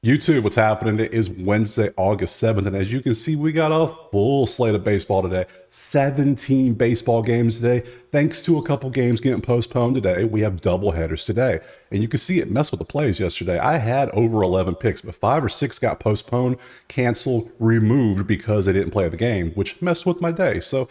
YouTube, what's happening? It is Wednesday, August 7th, and as you can see, we got a full slate of baseball today. 17 baseball games today. Thanks to a couple games getting postponed today, we have double headers today. And you can see it messed with the plays yesterday. I had over 11 picks, but 5 or 6 got postponed, canceled, removed because they didn't play the game, which messed with my day. So,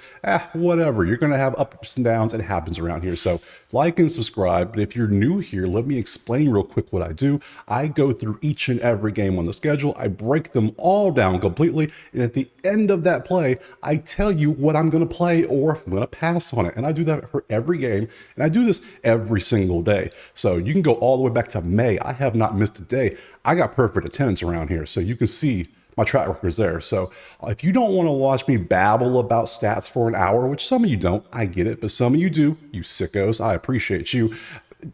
whatever. You're going to have ups and downs. It happens around here. So, like and subscribe. But if you're new here, let me explain real quick what I do. I go through each and every game on the schedule. I break them all down completely. And at the end of that play, I tell you what I'm going to play or if I'm going to pass on it. And I do that for every game. And I do this every single day. So you can go all the way back to May. I have not missed a day. I got perfect attendance around here. So you can see my track record's there. So if you don't want to watch me babble about stats for an hour, which some of you don't, I get it, but some of you do, you sickos, I appreciate you.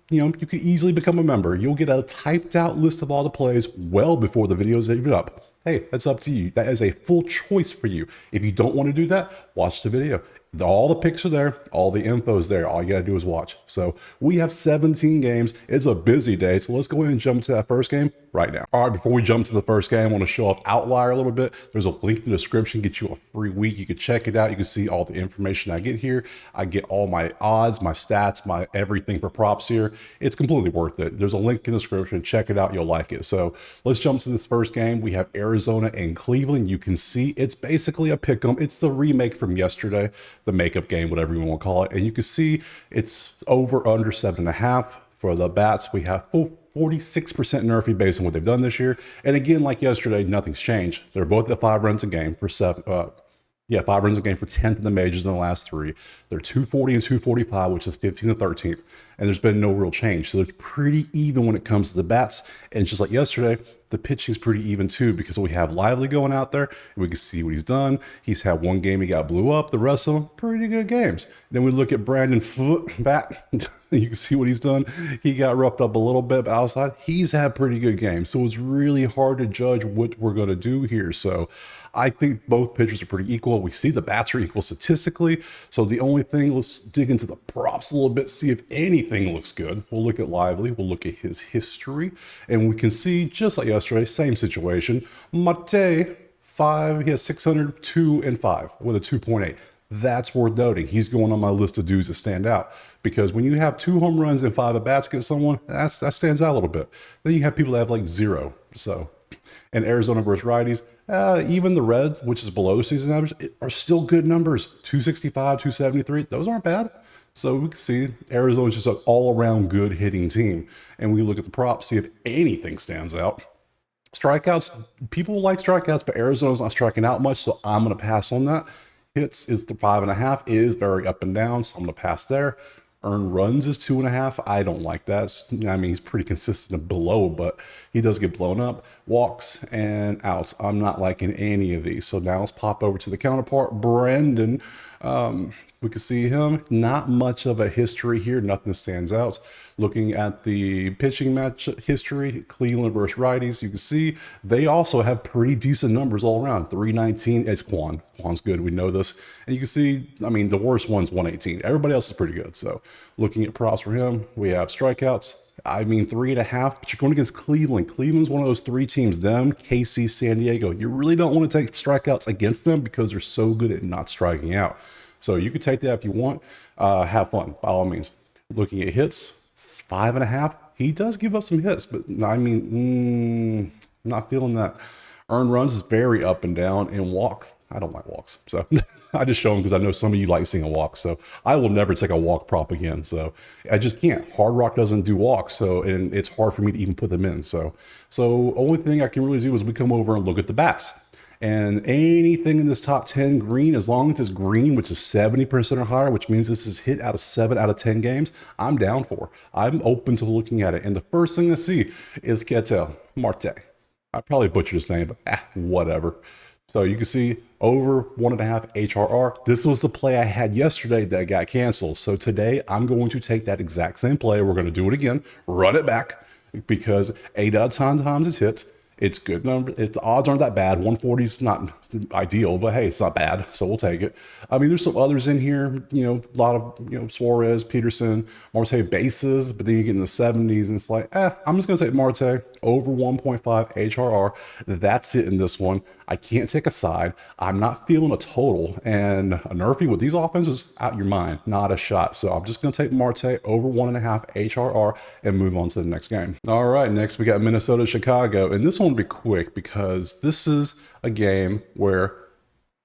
You know, you could easily become a member. You'll get a typed out list of all the plays well before the video is even up. Hey, that's up to you. That is a full choice for you. If you don't want to do that, watch the video. All the picks are there. All the info is there. All you got to do is watch. So we have 17 games. It's a busy day. So let's go ahead and jump to that first game right now. All right, before we jump to the first game, I want to show off Outlier a little bit. There's a link in the description. Get you a free week. You can check it out. You can see all the information I get here. I get all my odds, my stats, my everything for props here. It's completely worth it. There's a link in the description. Check it out. You'll like it. So let's jump to this first game. We have Arizona and Cleveland. You can see it's basically a pick 'em. It's the remake from yesterday, the makeup game, whatever you want to call it. And you can see it's over under 7.5 for the bats. We have 46% Nerfy based on what they've done this year. And again, like yesterday, nothing's changed. They're both at 5 runs a game for 5 runs a game for 10th in the majors in the last 3. They're 240 and 245, which is 15th and 13th. And there's been no real change. So they're pretty even when it comes to the bats. And just like yesterday, the pitching's pretty even too, because we have Lively going out there. And we can see what he's done. He's had one game he got blew up. The rest of them, pretty good games. Then we look at Brandon Foot bat. You can see what he's done. He got roughed up a little bit, but outside, he's had pretty good games. So it's really hard to judge what we're going to do here. So I think both pitchers are pretty equal. We see the bats are equal statistically. So the only thing, let's dig into the props a little bit, see if anything looks good. We'll look at Lively. We'll look at his history. And we can see, just like yesterday, same situation. Mate, 5, he has 602 and 5 with a 2.8. That's worth noting. He's going on my list of dudes that stand out, because when you have 2 home runs and 5 at bats against someone, that stands out a little bit. Then you have people that have like 0. So, and Arizona versus righties, even the Reds, which is below the season average, are still good numbers. 265, 273, those aren't bad. So we can see Arizona's just an all-around good hitting team. And we look at the props, see if anything stands out. Strikeouts, people like strikeouts, but Arizona's not striking out much, so I'm going to pass on that. Hits is the 5.5, is very up and down, so I'm going to pass there. Earned runs is 2.5. I don't like that. I mean, he's pretty consistent below, but he does get blown up. Walks and outs. I'm not liking any of these. So now let's pop over to the counterpart, Brandon. We can see him. Not much of a history here. Nothing stands out. Looking at the pitching match history, Cleveland versus righties, you can see they also have pretty decent numbers all around. 319 is Quan. Quan's good. We know this. And you can see, I mean, the worst one's 118. Everybody else is pretty good. So looking at props for him, we have strikeouts. I mean, 3.5, but you're going against Cleveland. Cleveland's one of those 3 teams, them, KC, San Diego. You really don't want to take strikeouts against them because they're so good at not striking out. So you could take that if you want. Have fun, by all means. Looking at hits, 5.5. He does give up some hits, but I mean, not feeling that. Earned runs is very up and down. And walks, I don't like walks. So I just show them because I know some of you like seeing a walk. So I will never take a walk prop again. So I just can't. Hard Rock doesn't do walks. So, and it's hard for me to even put them in. So only thing I can really do is we come over and look at the bats. And anything in this top 10 green, as long as it's green, which is 70% or higher, which means this is hit out of 7 out of 10 games, I'm down for. I'm open to looking at it. And the first thing I see is Ketel Marte. I probably butchered his name, but whatever. So you can see over 1.5 HRR. This was the play I had yesterday that got canceled. So today I'm going to take that exact same play. We're going to do it again, run it back, because 8 out of 10 times it's hit. It's good number. The odds aren't that bad. 140 is not ideal, but hey, it's not bad, so we'll take it. I mean, there's some others in here, you know, a lot of, Suarez, Peterson, Marte bases, but then you get in the 70s and it's like, I'm just going to take Marte. over 1.5 HRR. That's it in this one. I can't take a side. I'm not feeling a total. And a Nerfy with these offenses, out your mind, not a shot. So I'm just going to take Marte over 1.5 HRR and move on to the next game. All right, next we got Minnesota, Chicago. And this one will be quick because this is a game where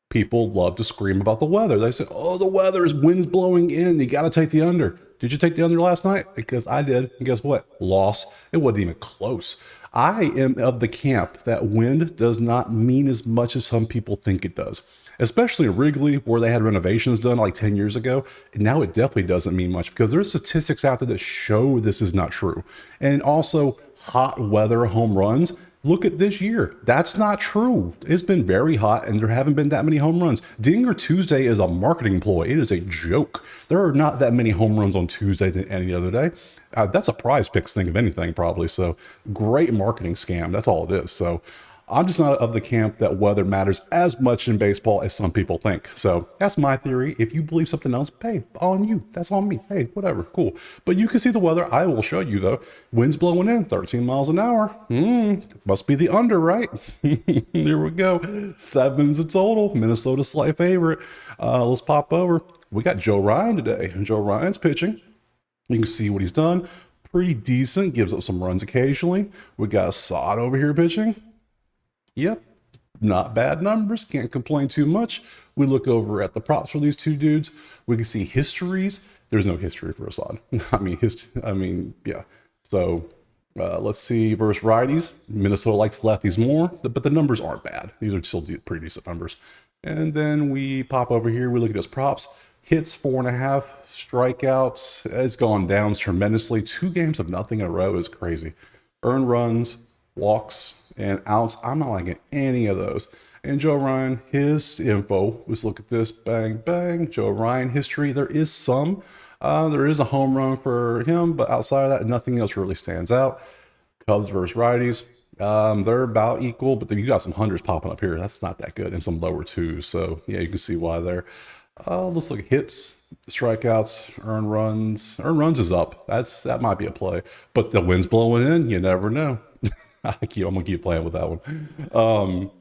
people love to scream about the weather. They say, oh, the weather is winds blowing in. You got to take the under. Did you take the under last night? Because I did. And guess what? Loss. It wasn't even close. I am of the camp that wind does not mean as much as some people think it does. Especially Wrigley, where they had renovations done like 10 years ago. And now it definitely doesn't mean much because there's statistics out there that show this is not true. And also hot weather home runs. Look at this year. That's not true. It's been very hot and there haven't been that many home runs. Dinger Tuesday is a marketing ploy. It is a joke. There are not that many home runs on Tuesday than any other day. That's a prize picks thing of anything probably. So great marketing scam. That's all it is. So I'm just not of the camp that weather matters as much in baseball as some people think. So that's my theory. If you believe something else, hey, on you. That's on me. Hey, whatever, cool. But you can see the weather. I will show you though. Winds blowing in 13 miles an hour. Must be the under, right? There we go. Sevens a total. Minnesota slight favorite. Let's pop over. We got Joe Ryan today. Joe Ryan's pitching. You can see what he's done. Pretty decent. Gives up some runs occasionally. We got Sod over here pitching. Yep, not bad numbers. Can't complain too much. We look over at the props for these two dudes. We can see histories. There's no history for Assad. Yeah. So let's see versus righties. Minnesota likes lefties more, but the numbers aren't bad. These are still pretty decent numbers. And then we pop over here. We look at his props. Hits 4.5, strikeouts. It's gone down tremendously. 2 games of nothing in a row is crazy. Earned runs, walks, and outs. I'm not liking any of those. And Joe Ryan, his info, let's look at this. Bang, bang. Joe Ryan history. There is some. There is a home run for him, but outside of that, nothing else really stands out. Cubs versus righties. They're about equal, but then you got some hundreds popping up here. That's not that good. And some lower twos. So yeah, you can see why there. Let's look at hits, strikeouts, earned runs. Earned runs is up. That might be a play. But the wind's blowing in. You never know. I'm gonna keep playing with that one.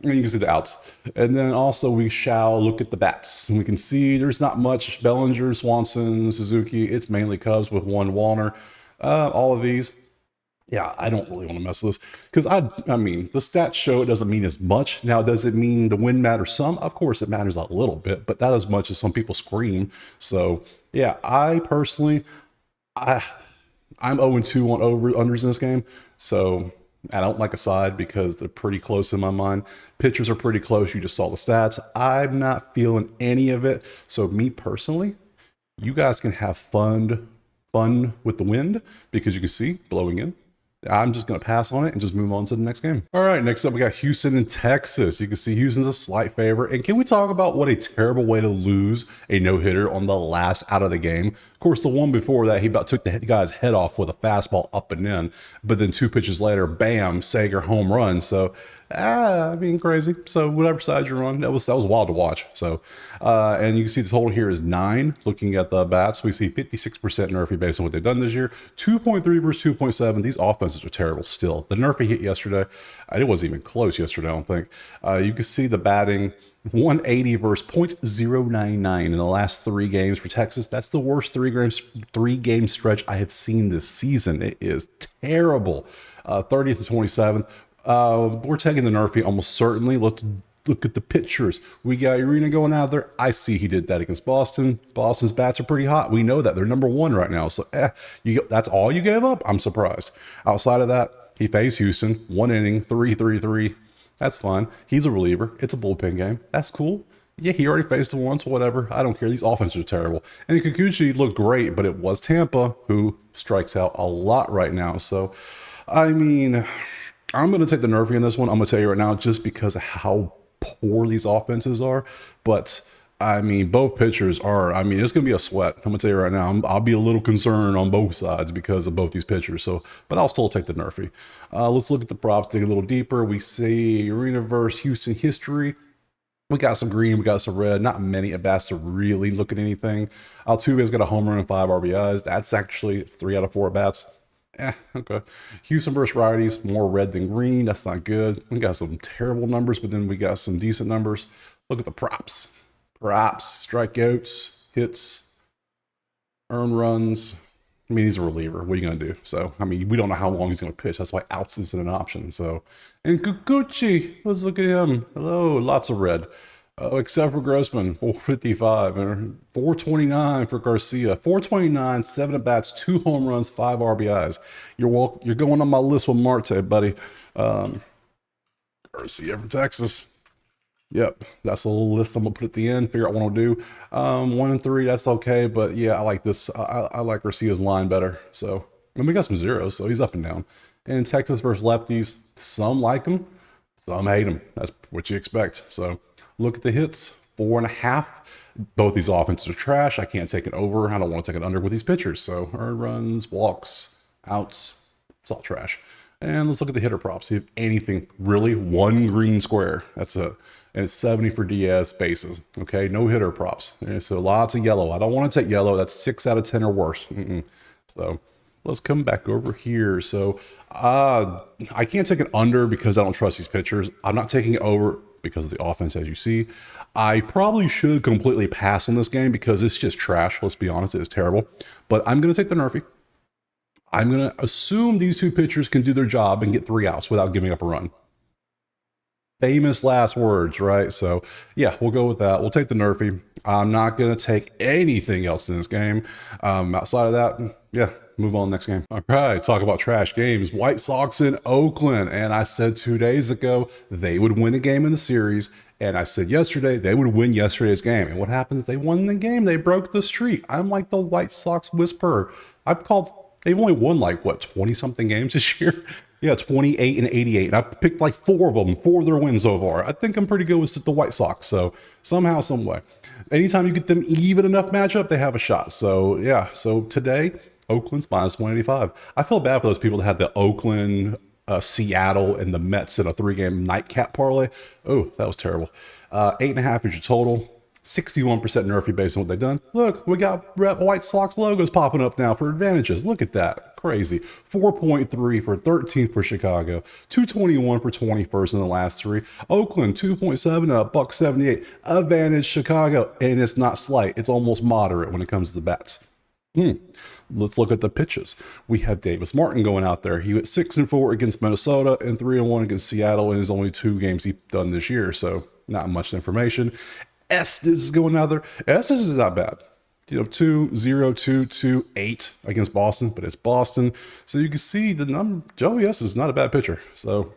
And you can see the outs. And then also we shall look at the bats. And we can see there's not much. Bellinger, Swanson, Suzuki. It's mainly Cubs with 1 Warner. All of these. Yeah, I don't really want to mess with this because I mean, the stats show it doesn't mean as much. Now, does it mean the win matters some? Of course, it matters a little bit, but not as much as some people scream. So yeah, I personally, I'm 0-2 on unders in this game. So I don't like a side because they're pretty close in my mind. Pitchers are pretty close. You just saw the stats. I'm not feeling any of it. So me personally, you guys can have fun with the wind because you can see blowing in. I'm just going to pass on it and just move on to the next game. All right, next up we got Houston and Texas. You can see Houston's a slight favorite. And can we talk about what a terrible way to lose a no-hitter on the last out of the game? Of course, the one before that, he about took the guy's head off with a fastball up and in. But then 2 pitches later, bam, Sager home run. So, I mean, crazy. So whatever side you're on, that was wild to watch. So, and you can see the total here is 9. Looking at the bats, we see 56% Nerfy based on what they've done this year. 2.3 versus 2.7. These offenses are terrible still. The Nerfy hit yesterday. It wasn't even close yesterday, I don't think. You can see the batting 180 versus .099 in the last 3 games for Texas. That's the worst 3-game stretch I have seen this season. It is terrible. 30th to 27th. We're taking the Nerfy almost certainly. Let's look at the pitchers. We got Urena going out there. I see he did that against Boston. Boston's bats are pretty hot. We know that. They're number 1 right now. So that's all you gave up? I'm surprised. Outside of that, he faced Houston. 1 inning, 3-3-3. That's fine. He's a reliever. It's a bullpen game. That's cool. Yeah, he already faced him once, whatever. I don't care. These offenses are terrible. And Kikuchi looked great, but it was Tampa who strikes out a lot right now. So, I mean, I'm going to take the Nerfy in this one. I'm going to tell you right now just because of how poor these offenses are. But, I mean, both pitchers are, I mean, it's going to be a sweat. I'm going to tell you right now, I'll be a little concerned on both sides because of both these pitchers. So, but I'll still take the Nerfy. Let's look at the props, dig a little deeper. We see Arena versus Houston history. We got some green, we got some red, not many at-bats to really look at anything. Altuve's got a home run and 5 RBIs. That's actually 3 out of 4 at-bats. Okay. Houston versus righties, more red than green. That's not good. We got some terrible numbers, but then we got some decent numbers. Look at the props. Props, strikeouts, hits, earned runs. I mean, he's a reliever. What are you going to do? So, I mean, we don't know how long he's going to pitch. That's why outs isn't an option. So, and Kikuchi, let's look at him. Hello, lots of red. Except for Grossman, 455 and 429 for Garcia. 429, 7 at bats, 2 home runs, 5 RBIs. You're going on my list with Marte, buddy. Garcia from Texas. Yep, that's a little list I'm gonna put at the end. Figure out what I'll do. 1 and 3, that's okay, but yeah, I like this. I like Garcia's line better. So, and we got some zeros, so he's up and down. And Texas versus lefties, some like him, some hate him. That's what you expect. So, look at the hits, 4.5. Both these offenses are trash. I can't take it over. I don't want to take it under with these pitchers. So, earned runs, walks, outs, it's all trash. And let's look at the hitter props. See if anything really. 1 green square. That's it. And it's 70 for Diaz bases. Okay, no hitter props. And so lots of yellow. I don't want to take yellow. That's 6 out of 10 or worse. So let's come back over here. So I can't take it under because I don't trust these pitchers. I'm not taking it over because of the offense, as you see. I probably should completely pass on this game because it's just trash. Let's be honest, it is terrible. But I'm going to take the Nerfy. I'm going to assume these 2 pitchers can do their job and get 3 outs without giving up a run. Famous last words, right? So yeah, we'll go with that. We'll take the Nerfy. I'm not going to take anything else in this game. Outside of that, yeah, move on next game. All right, talk about trash games. White Sox in Oakland. And I said 2 days ago they would win a game in the series. And I said yesterday they would win yesterday's game. And what happens? They won the game. They broke the streak. I'm like the White Sox whisperer. They've only won like, what, 20-something games this year? Yeah, 28 and 88. And I picked like 4 of them, 4 of their wins so far. I think I'm pretty good with the White Sox. So somehow, some way. Anytime you get them even enough matchup, they have a shot. So yeah, so today, Oakland's minus 185. I feel bad for those people that had the Oakland, Seattle, and the Mets in a 3-game nightcap parlay. Oh, that was terrible. 8.5 is your total. 61% Nerfy based on what they've done. Look, we got White Sox logos popping up now for advantages. Look at that. Crazy. 4.3 for 13th for Chicago. 221 for 21st in the last 3. Oakland, 2.7 at $1.78. Advantage Chicago. And it's not slight. It's almost moderate when it comes to the bats. Let's look at the pitches. We have Davis Martin going out there. He went 6-4 against Minnesota and 3-1 against Seattle in his only 2 games he's done this year. So not much information. Estes is going out there. Estes is not bad. 2-0, 2-2-8 against Boston, but it's Boston. So you can see the number. Joey Estes is not a bad pitcher. So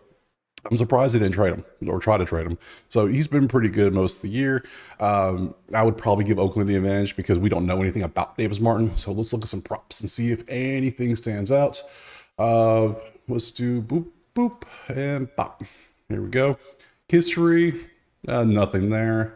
I'm surprised they didn't trade him or try to trade him. So he's been pretty good most of the year. I would probably give Oakland the advantage because we don't know anything about Davis Martin. So let's look at some props and see if anything stands out. Let's do boop, boop, and pop. Here we go. History, nothing there.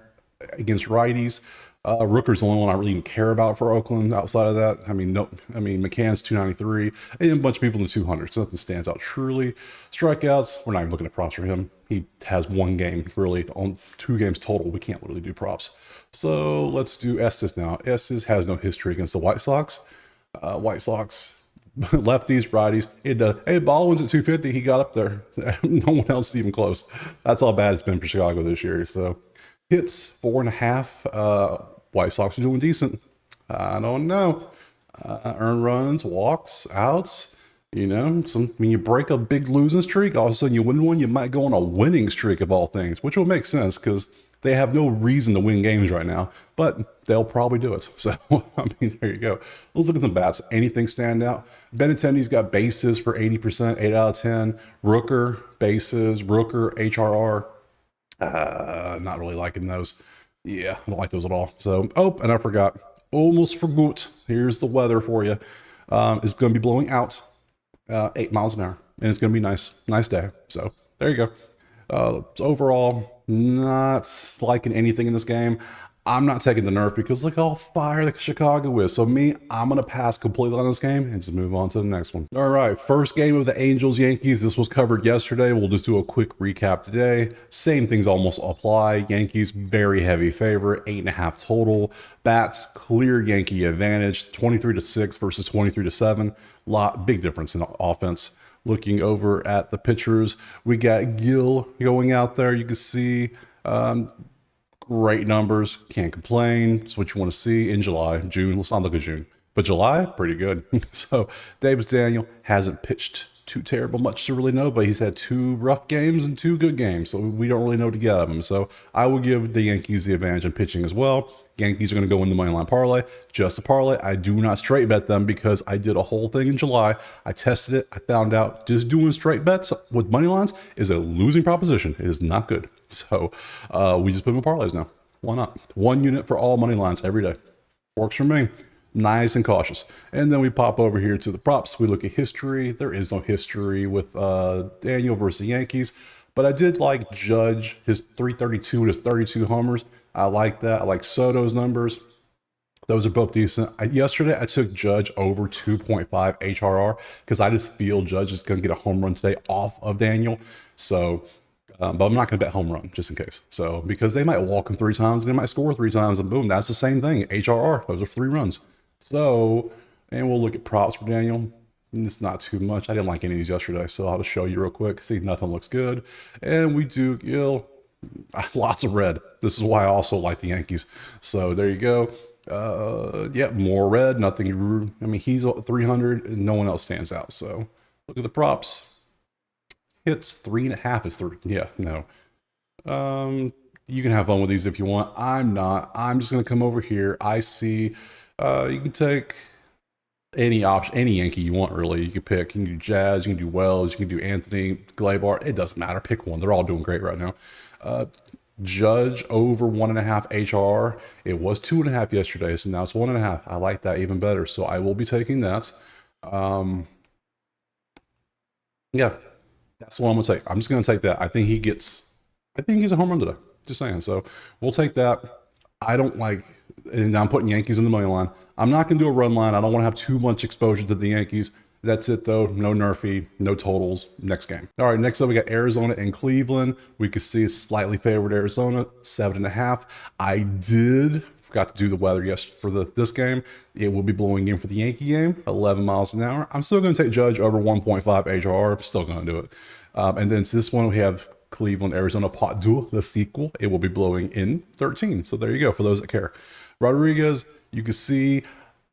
Against righties, Rooker's the only one I really even care about for Oakland. Outside of that, McCann's 293, and a bunch of people in the 200s. So nothing stands out truly. Strikeouts, we're not even looking at props for him. He has 1 game really on 2 games total. We can't really do props. So let's do Estes now. Estes has no history against the White Sox. White Sox. Lefties, righties. Hey, Baldwin's at 250. He got up there. No one else even close. That's how bad it's been for Chicago this year. So. Hits 4.5. White Sox are doing decent. I don't know. Earned runs, walks, outs. When you break a big losing streak, all of a sudden you win one, you might go on a winning streak of all things, which will make sense because they have no reason to win games right now, but they'll probably do it. So, there you go. Let's look at the bats. Anything stand out? Benintendi's got bases for 80%, 8 out of 10. Rooker, bases. Rooker, HRR. Not really liking those. Yeah, I don't like those at all. So, and I forgot. Almost forgot. Here's the weather for you. It's going to be blowing out 8 miles an hour. And it's going to be nice. Nice day. So, there you go. So overall, not liking anything in this game. I'm not taking the nerf because look how fire the Chicago is. So me, I'm going to pass completely on this game and just move on to the next one. All right, first game of the Angels-Yankees. This was covered yesterday. We'll just do a quick recap today. Same things almost apply. Yankees, very heavy favorite, 8.5 total. Bats, clear Yankee advantage, 23-6 versus 23-7. Big difference in offense. Looking over at the pitchers, we got Gill going out there. You can see great numbers, can't complain. It's what you want to see in July. June, let's not look at June, but July, pretty good. So Davis Daniel hasn't pitched too terrible much to really know, but he's had 2 rough games and 2 good games, so we don't really know what to get out of him. So I will give the Yankees the advantage in pitching as well. Yankees are going to go in the money line parlay, just a parlay. I do not straight bet them because I did a whole thing in July. I tested it. I found out just doing straight bets with money lines is a losing proposition. It is not good. So we just put them in parlays now. Why not? 1 unit for all money lines every day. Works for me. Nice and cautious. And then we pop over here to the props. We look at history. There is no history with Daniel versus Yankees. But I did like Judge, his 332 and his 32 homers. I like that. I like Soto's numbers. Those are both decent. Yesterday, I took Judge over 2.5 HRR because I just feel Judge is going to get a home run today off of Daniel. So, but I'm not going to bet home run just in case. So, because they might walk him 3 times and they might score 3 times and boom, that's the same thing. HRR, those are 3 runs. So, and we'll look at props for Daniel. It's not too much. I didn't like any of these yesterday, so I'll just show you real quick. See, nothing looks good. And we do, lots of red. This is why I also like the Yankees. So there you go. Yeah, more red, nothing. I mean, he's 300 and no one else stands out. So look at the props. Hits 3.5 is 3. Yeah, no. You can have fun with these if you want. I'm not. I'm just going to come over here. I see, you can take any option, any Yankee you want, really. You can pick. You can do Jazz, you can do Wells, you can do Anthony, Gleyber. It doesn't matter. Pick one. They're all doing great right now. Judge over 1.5 HR. It was 2.5 yesterday, so now it's 1.5. I like that even better. So I will be taking that. Yeah, that's what I'm gonna take. I'm just gonna take that. I think he's a home run today. Just saying. So we'll take that. I don't like, and I'm putting Yankees in the money line. I'm not going to do a run line. I don't want to have too much exposure to the Yankees. That's it, though. No nerfy, no totals. Next game. All right, next up, we got Arizona and Cleveland. We could see a slightly favored Arizona, 7.5. I forgot to do the weather for this game. It will be blowing in for the Yankee game, 11 miles an hour. I'm still going to take Judge over 1.5 HR. I'm still going to do it. And then to this one, we have Cleveland, Arizona, Pot Duel, the sequel. It will be blowing in 13. So there you go for those that care. Rodriguez, you can see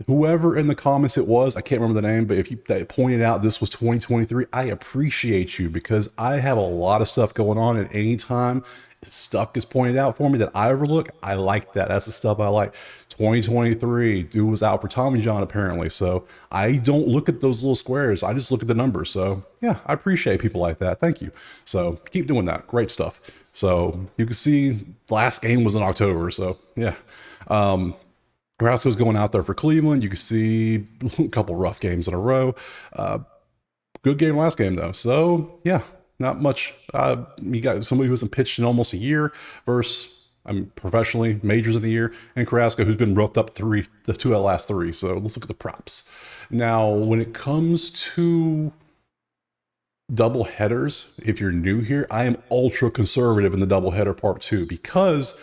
whoever in the comments it was, I can't remember the name, but if you pointed out this was 2023, I appreciate you because I have a lot of stuff going on, and anytime stuff is pointed out for me that I overlook, I like that. That's the stuff I like. 2023, dude was out for Tommy John apparently, so I don't look at those little squares. I just look at the numbers. So yeah, I appreciate people like that. Thank you. So keep doing that. Great stuff. So you can see the last game was in October. So yeah. Carrasco's going out there for Cleveland. You can see a couple rough games in a row. Good game last game, though. So, yeah, not much. You got somebody who hasn't pitched in almost a year versus, professionally, majors of the year, and Carrasco, who's been roughed up the 2 out of the last 3. So, let's look at the props. Now, when it comes to double headers, if you're new here, I am ultra conservative in the double header part 2 because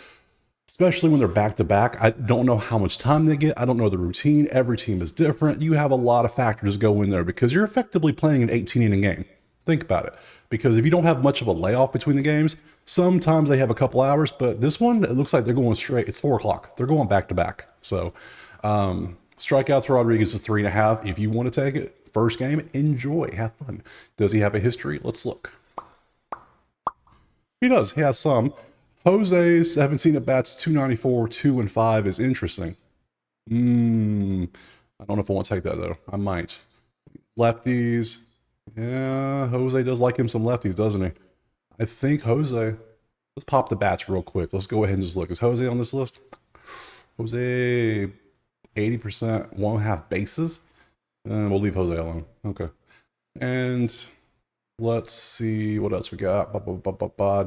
especially when they're back to back, I don't know how much time they get. I don't know the routine. Every team is different. You have a lot of factors go in there because you're effectively playing an 18-inning game. Think about it. Because if you don't have much of a layoff between the games, sometimes they have a couple hours, but this one, it looks like they're going straight. It's 4 o'clock. They're going back to back. So strikeouts for Rodriguez is 3.5. If you want to take it, first game, enjoy, have fun. Does he have a history? Let's look. He does. He has some. Jose, 17 at bats, 294, 2-5 is interesting. I don't know if I want to take that though. I might. Lefties. Yeah, Jose does like him some lefties, doesn't he? I think Jose. Let's pop the bats real quick. Let's go ahead and just look. Is Jose on this list? Jose, 80%, 1.5 bases. And we'll leave Jose alone. Okay. And Let's see what else we got.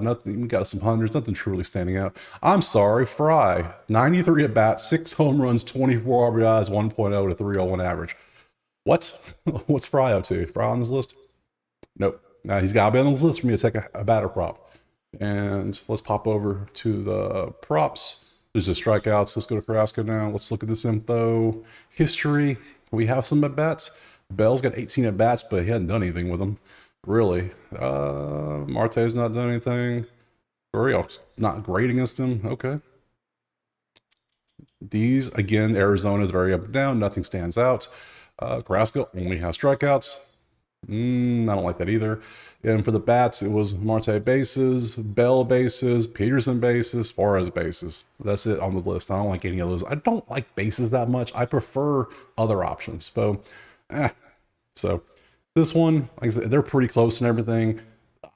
Nothing. We got some hundreds. Nothing truly standing out. I'm sorry, Fry. 93 at bat, 6 home runs, 24 RBIs, 1.0 to 301 average. What? What's Fry up to? Fry on this list? Nope. Now he's got to be on this list for me to take a batter prop. And let's pop over to the props. There's the strikeouts. Let's go to Carrasco now. Let's look at this info. History. We have some at bats. Bell's got 18 at bats, but he hadn't done anything with them. Really. Marte's not done anything. Gurriel's not great against him. Okay. These, again, Arizona is very up and down. Nothing stands out. Carrasco only has strikeouts. I don't like that either. And for the bats, it was Marte bases, Bell bases, Peterson bases, Suarez bases. That's it on the list. I don't like any of those. I don't like bases that much. I prefer other options. So this one, like I said, they're pretty close and everything.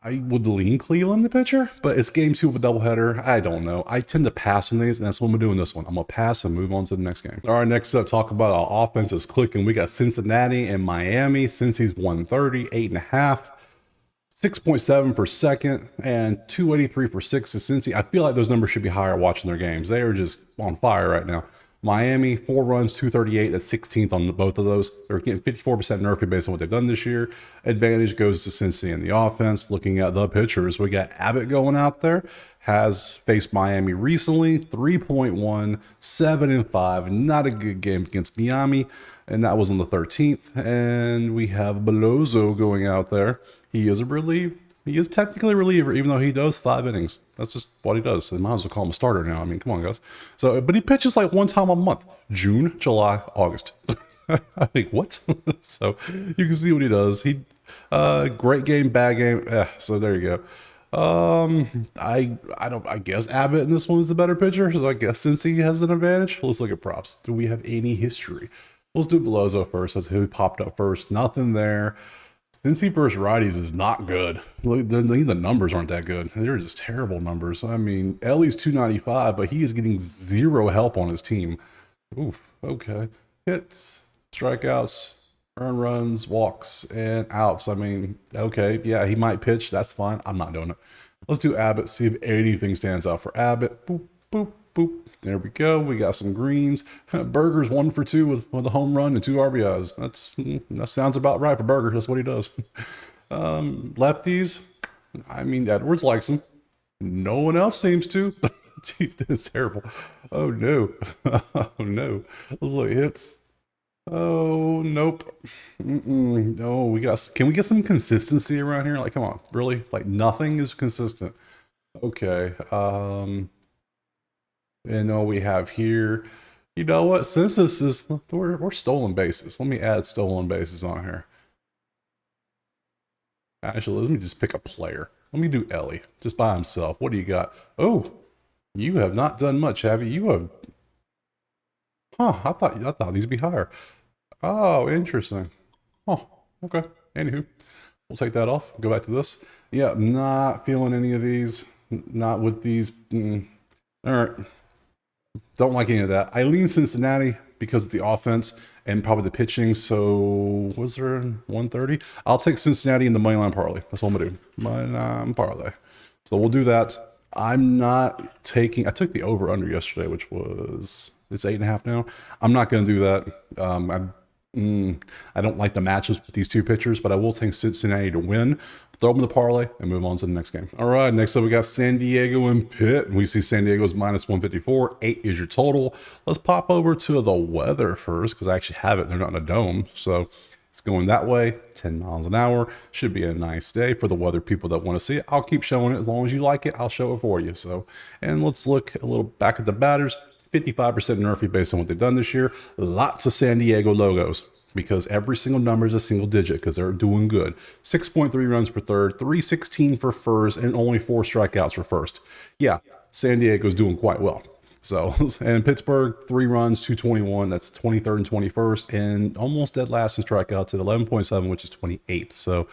I would lean Cleveland, the pitcher, but it's game 2 of a doubleheader. I don't know. I tend to pass on these, and that's what I'm doing this one. I'm going to pass and move on to the next game. All right, next up, talk about our offense is clicking. We got Cincinnati and Miami. Cincy's 130, 8.5, 6.7 per second, and 283 for 6 to Cincy. I feel like those numbers should be higher watching their games. They are just on fire right now. Miami, 4 runs, 238. That's 16th on both of those. They're getting 54% NERFy based on what they've done this year. Advantage goes to Cincy in the offense. Looking at the pitchers, we got Abbott going out there. Has faced Miami recently. 3.1, 7-5. Not a good game against Miami. And that was on the 13th. And we have Belozo going out there. He is a reliever. He is technically a reliever, even though he does 5 innings. That's just what he does. So might as well call him a starter now. I mean, come on, guys. So, but he pitches like one time a month: June, July, August. I think what? So you can see what he does. He, great game, bad game. So there you go. I guess Abbott in this one is the better pitcher. So I guess since he has an advantage, let's look at props. Do we have any history? Let's do Belozo first. That's who popped up first. Nothing there. Cincy versus righties is not good. The numbers aren't that good. They're just terrible numbers. I mean, Ellie's 295, but he is getting 0 help on his team. Ooh, okay. Hits, strikeouts, earned runs, walks, and outs. I mean, okay, yeah, he might pitch. That's fine. I'm not doing it. Let's do Abbott, see if anything stands out for Abbott. Boop, boop, boop. There we go. We got some greens. Burger's 1 for 2 with a home run and 2 RBIs. That sounds about right for Burger. That's what he does. Lefties. I mean, Edwards likes them. No one else seems to. Jeez, that's terrible. Oh no. Oh no. Let's look. Hits. Oh nope. No, we got. Can we get some consistency around here? Like, come on, really? Like, nothing is consistent. Okay. And all we have here, you know what? Since this is, we're stolen bases. Let me add stolen bases on here. Actually, let me just pick a player. Let me do Ellie, just by himself. What do you got? Oh, you have not done much, have you? You have, I thought these would be higher. Oh, interesting. Oh, okay. Anywho, we'll take that off. Go back to this. Yeah, not feeling any of these. Not with these. All right. Don't like any of that. I lean Cincinnati because of the offense and probably the pitching. So was there 130? I'll take Cincinnati in the moneyline parlay. That's what I'm gonna do. Moneyline parlay. So we'll do that. I'm not taking. I took the over under yesterday, which was it's 8.5 now. I'm not gonna do that. I don't like the matches with these two pitchers, but I will take Cincinnati to win. Throw them in the parlay and move on to the next game. All right, next up we got San Diego and Pitt. We see San Diego's minus 154. 8 is your total. Let's pop over to the weather first because I actually have it. They're not in a dome, so it's going that way. 10 miles an hour. Should be a nice day for the weather people that want to see it. I'll keep showing it as long as you like it. I'll show it for you. So, and let's look a little back at the batters. 55% NERFy based on what they've done this year. Lots of San Diego logos because every single number is a single digit because they're doing good. 6.3 runs per third, 316 for first, and only 4 strikeouts for first. Yeah, San Diego's doing quite well. So, and Pittsburgh, 3 runs, 221. That's 23rd and 21st, and almost dead last in strikeouts at 11.7, which is 28th. So,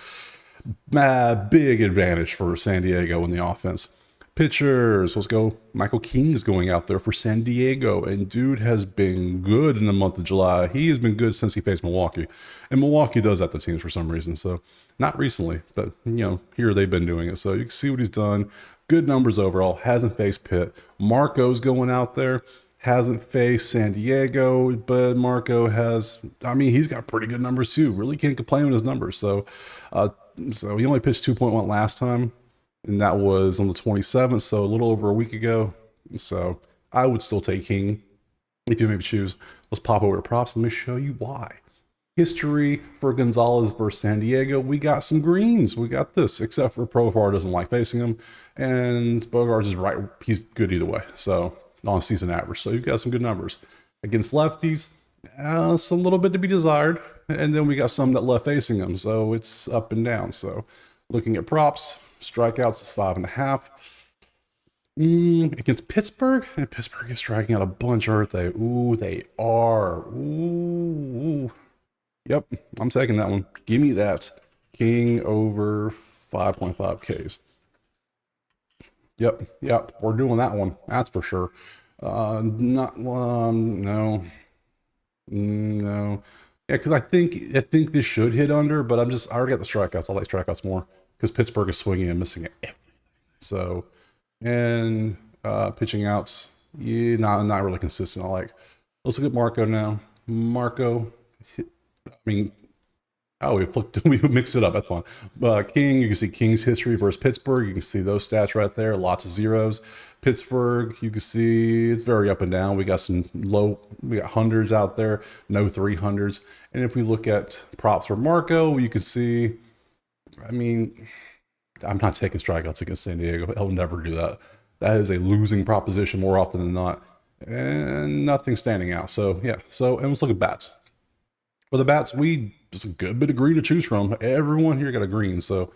big advantage for San Diego in the offense. Pitchers, let's go. Michael King's going out there for San Diego, and dude has been good in the month of July. He has been good since he faced Milwaukee, and Milwaukee does that to teams for some reason. So Not recently, but here they've been doing it. So you can see what he's done. Good numbers overall. Hasn't faced Pitt. Marco's going out there. Hasn't faced San Diego, but Marco has. I mean, he's got pretty good numbers too. Really can't complain with his numbers. So he only pitched 2.1 last time, and that was on the 27th, so a little over a week ago. So I would still take King if you maybe choose. Let's pop over to props. Let me show you why. History for Gonzalez versus San Diego. We got some greens. We got this, except for Profar doesn't like facing him, and Bogarts is right. He's good either way. So on season average. So you've got some good numbers. Against lefties, some little bit to be desired. And then we got some that left facing them. So it's up and down. So looking at props, strikeouts is 5.5. Against Pittsburgh, and Pittsburgh is striking out a bunch, aren't they? Ooh, they are. Ooh. Yep, I'm taking that one. Give me that. King over 5.5 Ks. Yep, we're doing that one. That's for sure. No. Yeah, because I think this should hit under, but I already got the strikeouts. I like strikeouts more because Pittsburgh is swinging and missing everything. So, and pitching outs, yeah, not really consistent. Let's look at Marco now. Marco, we mixed it up. That's fine. King, you can see King's history versus Pittsburgh. You can see those stats right there. Lots of zeros. Pittsburgh, you can see it's very up and down. We got we got hundreds out there, no 300s. And if we look at props for Marco, you can see, I'm not taking strikeouts against San Diego. He'll never do that. That is a losing proposition more often than not. And nothing standing out. So, yeah. And let's look at bats. For the bats, just a good bit of green to choose from. Everyone here got a green. So,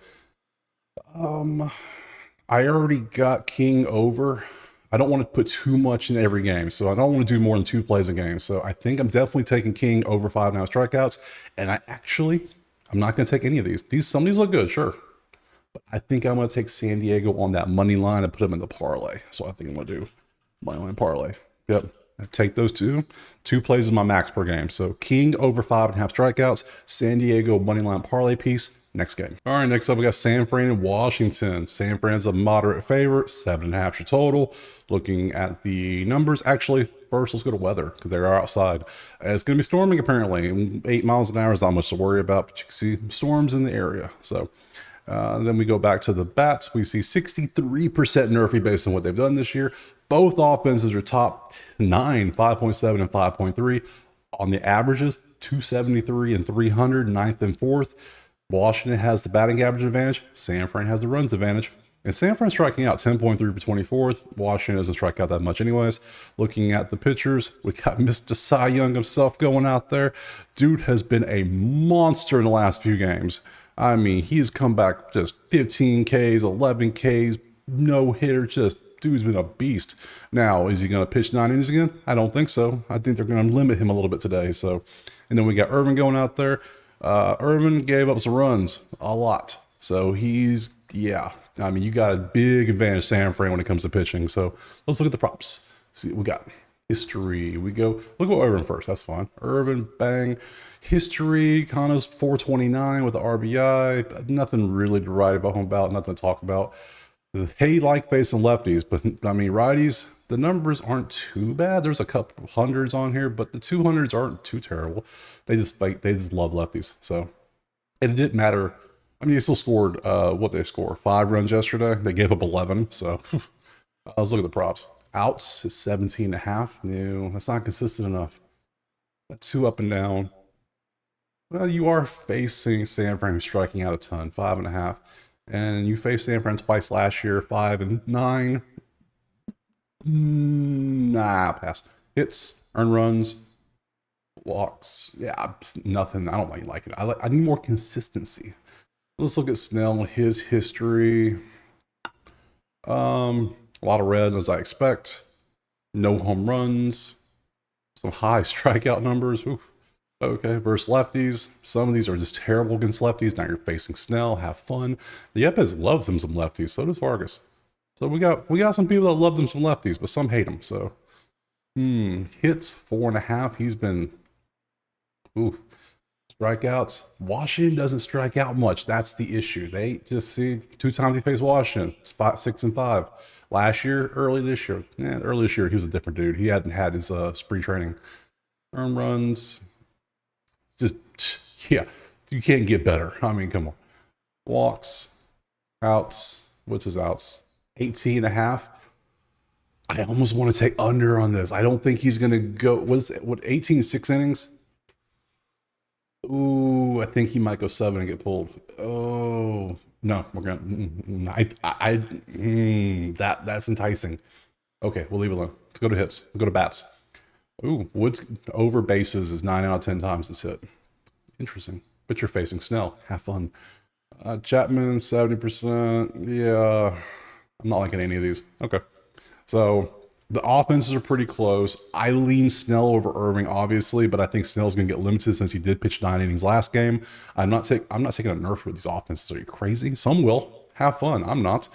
I already got King over. I don't want to put too much in every game. So I don't want to do more than 2 plays a game. So I think I'm definitely taking King over 5.5 strikeouts. And I'm not going to take any of these. Some of these look good, sure. But I think I'm going to take San Diego on that money line and put them in the parlay. So I think I'm going to do money line parlay. Yep. I take those two. 2 plays is my max per game. So King over 5.5 strikeouts. San Diego money line parlay piece. Next game. All right, next up we got San Fran and Washington. San Fran's a moderate favorite, 7.5 your total. Looking at the numbers, actually, first let's go to weather because they are outside. It's going to be storming apparently. 8 miles an hour is not much to worry about, but you can see storms in the area. So then we go back to the bats. We see 63% Nerfy based on what they've done this year. Both offenses are top 9, 5.7 and 5.3. On the averages, 273 and 300, 9th and 4th. Washington has the batting average advantage. San Fran has the runs advantage. And San Fran's striking out 10.3 for 24th. Washington doesn't strike out that much anyways. Looking at the pitchers, we got Mr. Cy Young himself going out there. Dude has been a monster in the last few games. He's come back just 15 Ks, 11 Ks, no hitter, dude's been a beast. Now, is he going to pitch 9 innings again? I don't think so. I think they're going to limit him a little bit today. So, and then we got Irvin going out there. Irvin gave up some runs, a lot. So you got a big advantage, San Fran, when it comes to pitching. So let's look at the props. See what we got. History. Look at Irvin first. That's fine. Irvin, bang. History, Kana's 429 with the RBI. Nothing really to write about, nothing to talk about. They like facing lefties, but righties, the numbers aren't too bad. There's a couple hundreds on here, but the 200s aren't too terrible. They just love lefties. So, and it didn't matter. They still scored what they score 5 runs yesterday. They gave up 11. So let's look at the props. Outs is 17.5. No, that's not consistent enough. That's 2 up and down. Well, you are facing San Fran, who's striking out a ton, 5.5. And you faced San Fran twice last year, 5 and 9. Pass. Hits, earned runs, walks. Yeah, nothing. I don't like it. I need more consistency. Let's look at Snell, his history. A lot of red, as I expect. No home runs. Some high strikeout numbers. Oof. Okay, versus lefties. Some of these are just terrible against lefties. Now you're facing Snell. Have fun. The Yepes loves them some lefties. So does Vargas. So we got some people that love them some lefties, but some hate them. So hits 4.5. He's been Strikeouts. Washington doesn't strike out much. That's the issue. They just see 2 times he faced Washington. Spot 6-5. Last year, early this year, he was a different dude. He hadn't had his spring training. Earned runs. Just, yeah, you can't get better. I mean, come on. Walks, outs. What's his outs? 18 and a half. I almost want to take under on this. I don't think he's going to go. What 18 6 innings? Ooh, I think he might go 7 and get pulled. Oh no, we're gonna. That's enticing. Okay, we'll leave it alone. Let's go to hits. Let's go to bats. Ooh, Woods over bases is 9 out of 10 times this hit. Interesting. But you're facing Snell. Have fun. Chapman 70%. Yeah, I'm not liking any of these. Okay, so the offenses are pretty close. I lean Snell over Irving, obviously, but I think Snell's going to get limited since he did pitch 9 innings last game. I'm not taking a nerf with these offenses. Are you crazy? Some will. Have fun. I'm not.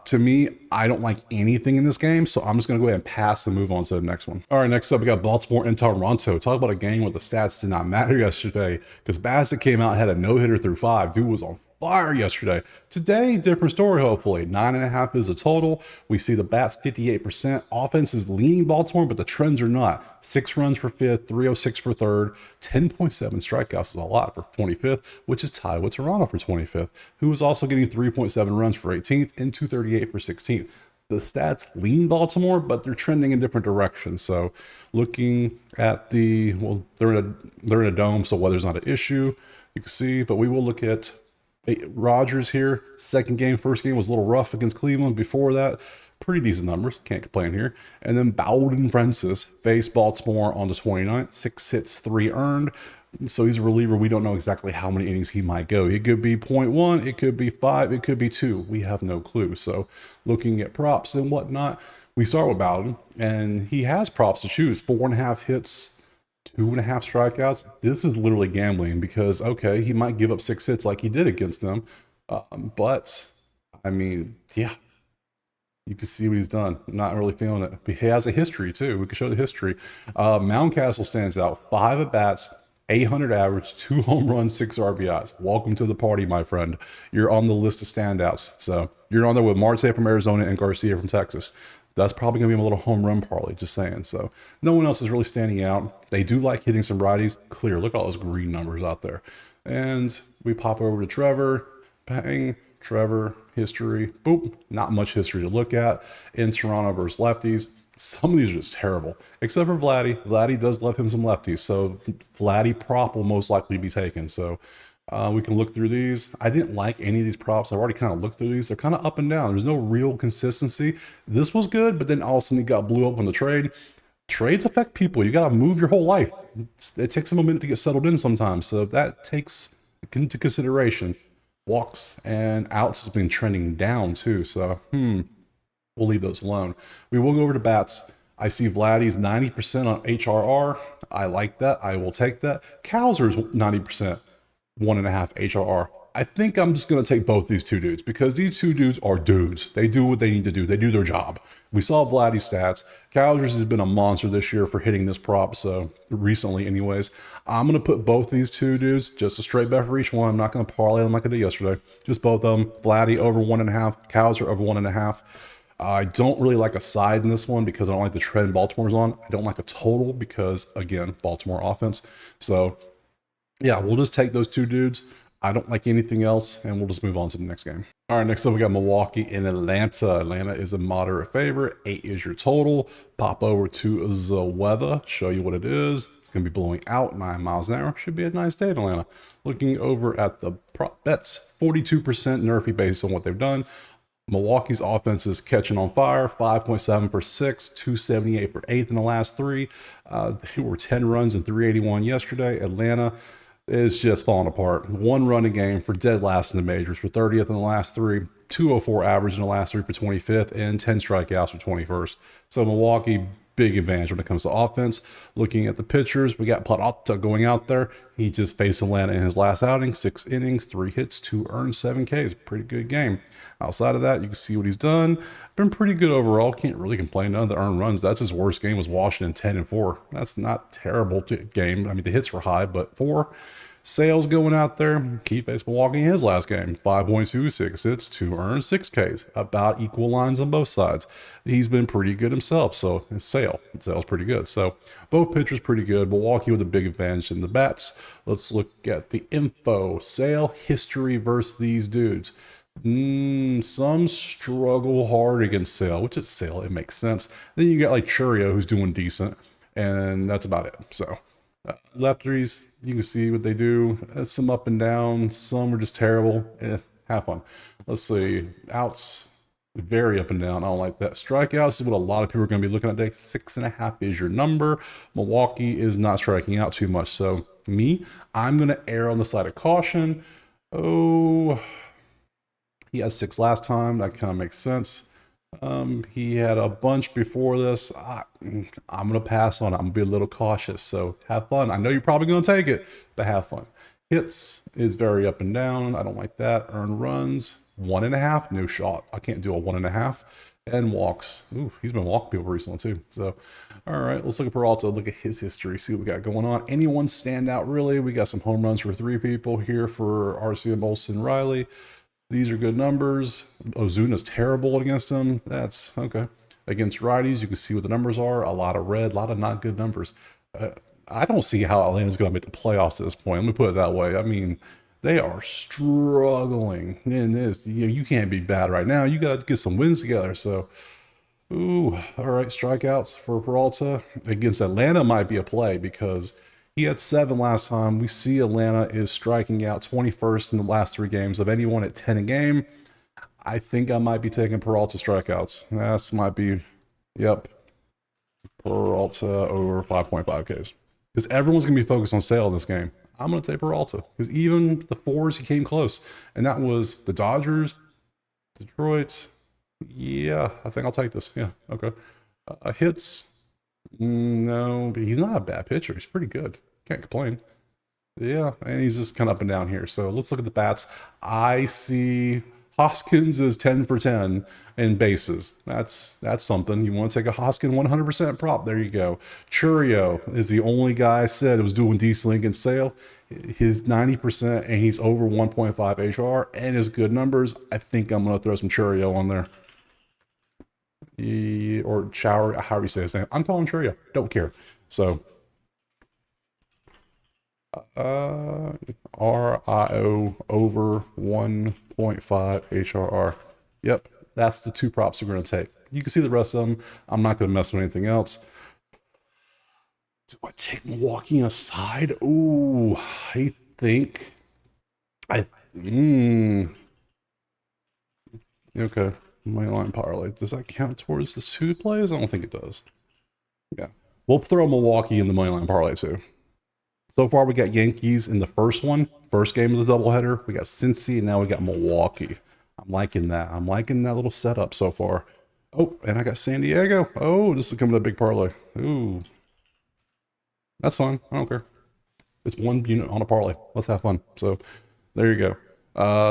To me, I don't like anything in this game, so I'm just going to go ahead and pass and move on to the next one. All right, next up, we got Baltimore and Toronto. Talk about a game where the stats did not matter yesterday because Bassett came out and had a no-hitter through 5. Dude was on fire yesterday. Today, different story, hopefully. 9.5 is a total. We see the bats 58%. Offense is leaning Baltimore, but the trends are not. 6 runs per fifth, 306 for third, 10.7 strikeouts is a lot for 25th, which is tied with Toronto for 25th, who is also getting 3.7 runs for 18th and 238 for 16th. The stats lean Baltimore, but they're trending in different directions. So looking at they're in a dome, so weather's not an issue. You can see, but we will look at Rodgers here. Second game, first game was a little rough against Cleveland. Before that, pretty decent numbers. Can't complain here. And then Bowden Francis faced Baltimore on the 29th. 6 hits, 3 earned. So he's a reliever. We don't know exactly how many innings he might go. It could be 0.1, it could be 5, it could be 2. We have no clue. So looking at props and whatnot, we start with Bowden, and he has props to choose. 4.5 hits, 2.5 strikeouts. This is literally gambling because, okay, he might give up 6 hits like he did against them. But, I mean, yeah, you can see what he's done. Not really feeling it. But he has a history, too. We can show the history. Mountcastle stands out. 5 at-bats, 800 average, 2 home runs, 6 RBIs. Welcome to the party, my friend. You're on the list of standouts. So you're on there with Marte from Arizona and Garcia from Texas. That's probably going to be a little home run parlay, just saying. So no one else is really standing out. They do like hitting some righties. Clear. Look at all those green numbers out there. And we pop over to Trevor. Bang. Trevor. History. Boop. Not much history to look at. In Toronto versus lefties. Some of these are just terrible. Except for Vladdy. Vladdy does love him some lefties. So Vladdy prop will most likely be taken. So we can look through these. I didn't like any of these props. I've already kind of looked through these. They're kind of up and down. There's no real consistency. This was good, but then all of a sudden it got blew up on the trade. Trades affect people. You got to move your whole life. It takes them a minute to get settled in sometimes. So that takes into consideration. Walks and outs has been trending down too. So, we'll leave those alone. We will go over to bats. I see Vladdy's 90% on HRR. I like that. I will take that. Kowser's 90%. 1.5 HRR. I think I'm just going to take both these two dudes because these two dudes are dudes. They do what they need to do. They do their job. We saw Vladdy's stats. Cowsers has been a monster this year for hitting this prop, so recently anyways. I'm going to put both these two dudes, just a straight bet for each one. I'm not going to parlay them like I did yesterday. Just both of them. Vladdy over 1.5. Cowser over 1.5. I don't really like a side in this one because I don't like the trend Baltimore's on. I don't like a total because, again, Baltimore offense. So yeah, we'll just take those two dudes. I don't like anything else, and we'll just move on to the next game. All right, next up we got Milwaukee and Atlanta. Atlanta is a moderate favorite. 8 is your total. Pop over to the weather, show you what it is. It's going to be blowing out 9 miles an hour. Should be a nice day in Atlanta. Looking over at the prop bets, 42% nerfy based on what they've done. Milwaukee's offense is catching on fire, 5.7 for 6, 278 for 8th in the last 3. They were 10 runs and 381 yesterday. Atlanta is just falling apart. 1 run a game for dead last in the majors for 30th in the last 3, 204 average in the last 3 for 25th, and 10 strikeouts for 21st. So Milwaukee big advantage when it comes to offense. Looking at the pitchers, we got Plata going out there. He just faced Atlanta in his last outing, 6 innings, 3 hits, 2 earned, 7 Ks. Pretty good game. Outside of that, you can see what he's done. Been pretty good overall. Can't really complain. None of the earned runs. That's his worst game, was Washington 10-4. That's not terrible game. I mean, the hits were high, but 4. Sales going out there. He faced Milwaukee in his last game. 5.26 hits, 2 earned, 6 Ks. About equal lines on both sides. He's been pretty good himself, so his sale's pretty good. So both pitchers pretty good. Milwaukee with a big advantage in the bats. Let's look at the info. Sale history versus these dudes. Some struggle hard against Sale, which is Sale. It makes sense. Then you got like Churio, who's doing decent, and that's about it. So lefties, you can see what they do. Some up and down. Some are just terrible. Have fun. Let's see. Outs, very up and down. I don't like that. Strikeouts is what a lot of people are going to be looking at today. 6.5 is your number. Milwaukee is not striking out too much. So I'm going to err on the side of caution. Oh, he had 6 last time. That kind of makes sense. He had a bunch before this. I'm going to pass on it. I'm going to be a little cautious. So have fun. I know you're probably going to take it, but have fun. Hits is very up and down. I don't like that. Earned runs, 1.5. No shot. I can't do a 1.5. And walks. Ooh, he's been walking people recently too. So, all right, let's look at Peralta. Look at his history. See what we got going on. Anyone stand out really? We got some home runs for 3 people here for RC and Bolson Riley. These are good numbers. Ozuna's terrible against them. That's okay. Against righties, you can see what the numbers are. A lot of red, a lot of not good numbers. I don't see how Atlanta's going to make the playoffs at this point. Let me put it that way. I mean, they are struggling in this. You can't be bad right now. You got to get some wins together. So, all right, strikeouts for Peralta. Against Atlanta might be a play because he had 7 last time. We see Atlanta is striking out 21st in the last 3 games of anyone at 10 a game. I think I might be taking Peralta strikeouts. That might be, yep, Peralta over 5.5 Ks. Because everyone's going to be focused on Sale in this game. I'm going to take Peralta. Because even the 4s, he came close. And that was the Dodgers, Detroit. Yeah, I think I'll take this. Yeah, okay. Hits. No, but he's not a bad pitcher. He's pretty good. Can't complain. Yeah, and he's just kind of up and down here. So let's look at the bats. I see Hoskins is 10 for 10 in bases. That's something. You want to take a Hoskins 100% prop. There you go. Churio is the only guy I said was doing decently against Sale. His 90%, and he's over 1.5 HR, and his good numbers. I think I'm going to throw some Churio on there. Or Chower, however you say his name. I'm calling Churio. Don't care. So RIO over 1.5 HRR. Yep, that's the 2 props we're going to take. You can see the rest of them. I'm not going to mess with anything else. Do I take Milwaukee aside? Ooh, I think okay. Money line parlay. Does that count towards the 2 plays? I don't think it does. Yeah, we'll throw Milwaukee in the money line parlay too. So far, we got Yankees in the first game of the doubleheader. We got Cincy, and now we got Milwaukee. I'm liking that. I'm liking that little setup so far. Oh, and I got San Diego. Oh, this is coming to a big parlay. Ooh, that's fine. I don't care. It's 1 unit on a parlay. Let's have fun. So there you go.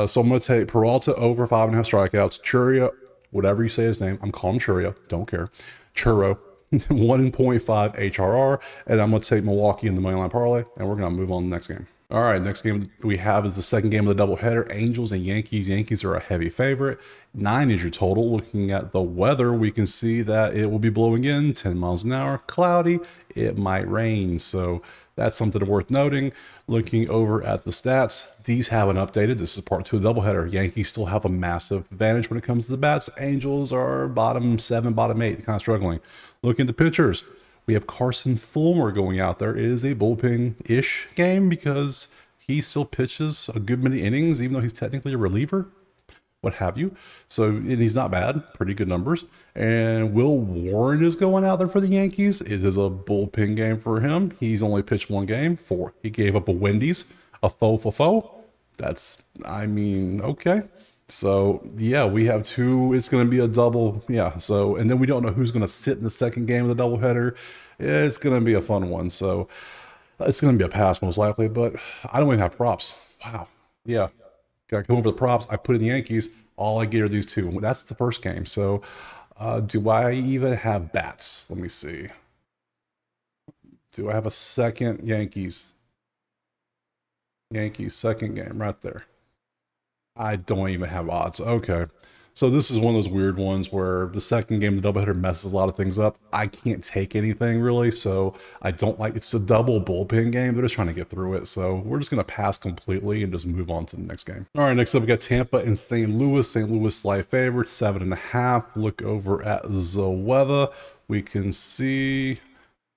So I'm going to take Peralta over 5.5 strikeouts. Churio, whatever you say his name, I'm calling Churio. Don't care. Churro. 1.5 HRR, and I'm going to take Milwaukee in the moneyline parlay, and we're going to move on to the next game. All right, next game we have is the second game of the doubleheader, Angels and Yankees. Yankees are a heavy favorite. 9 is your total. Looking at the weather, we can see that it will be blowing in 10 miles an hour, cloudy. It might rain, so that's something worth noting. Looking over at the stats, these haven't updated. This is part 2 of the doubleheader. Yankees still have a massive advantage when it comes to the bats. Angels are bottom 7, bottom 8, kind of struggling. Looking at the pitchers, we have Carson Fulmer going out there. It is a bullpen-ish game because he still pitches a good many innings, even though he's technically a reliever, what have you. So, and he's not bad, pretty good numbers. And Will Warren is going out there for the Yankees. It is a bullpen game for him. He's only pitched 1 game. 4. He gave up a Wendy's, a faux. That's, I mean, okay. So yeah, we have two. It's going to be a double. Yeah. So and then we don't know who's going to sit in the second game of the doubleheader. It's going to be a fun one. So it's going to be a pass most likely. But I don't even have props. Wow. Yeah. Got to come over the props. I put in the Yankees. All I get are these two. That's the first game. So do I even have bats? Let me see. Do I have a second Yankees? Yankees second game right there. I don't even have odds. Okay. So this is one of those weird ones where the second game, the doubleheader messes a lot of things up. I can't take anything really, so I don't like it's a double bullpen game. They're just trying to get through it. So we're just gonna pass completely and just move on to the next game. All right, next up we got Tampa and St. Louis. St. Louis slight favorite, 7.5. Look over at the weather. We can see,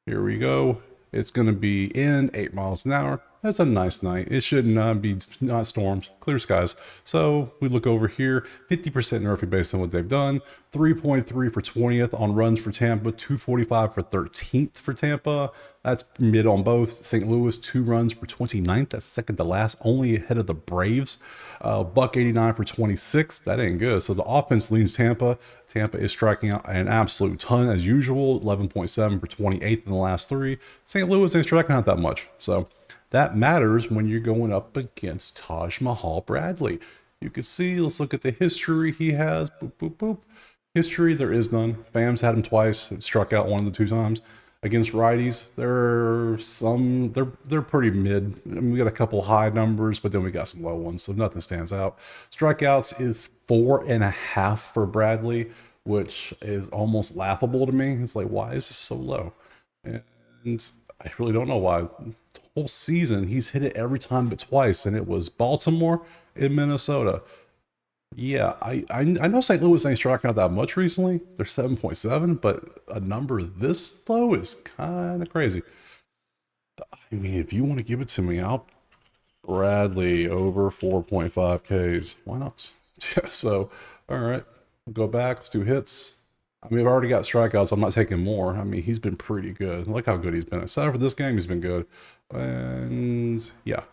here we go. It's gonna be in 8 miles an hour. That's a nice night. It should not be not storms, clear skies. So we look over here, 50% Murphy based on what they've done. 3.3 for 20th on runs for Tampa, 245 for 13th for Tampa. That's mid on both. St. Louis, 2 runs for 29th. That's second to last, only ahead of the Braves. Buck 89 for 26. That ain't good. So the offense leans Tampa. Tampa is striking out an absolute ton as usual, 11.7 for 28th in the last 3. St. Louis ain't striking out that much. So that matters when you're going up against Taj Mahal Bradley. You can see, let's look at the history he has. Boop, boop, boop. History, there is none. Fam's had him twice, struck out 1 of the 2 times. Against righties, they're pretty mid. I mean, we got a couple high numbers, but then we got some low ones, so nothing stands out. Strikeouts is 4.5 for Bradley, which is almost laughable to me. It's like, why is this so low? And I really don't know why. The whole season, he's hit it every time but twice, and it was Baltimore and Minnesota. Yeah, I know St. Louis ain't striking out that much recently. They're 7.7, but a number this low is kind of crazy. I mean, if you want to give it to me, I'll Bradley over 4.5 Ks. Why not? Yeah, so, all right, we'll go back. Let's do hits. I mean, I've already got strikeouts. I'm not taking more. I mean, he's been pretty good. Look how good he's been. Aside for this game, he's been good. And yeah,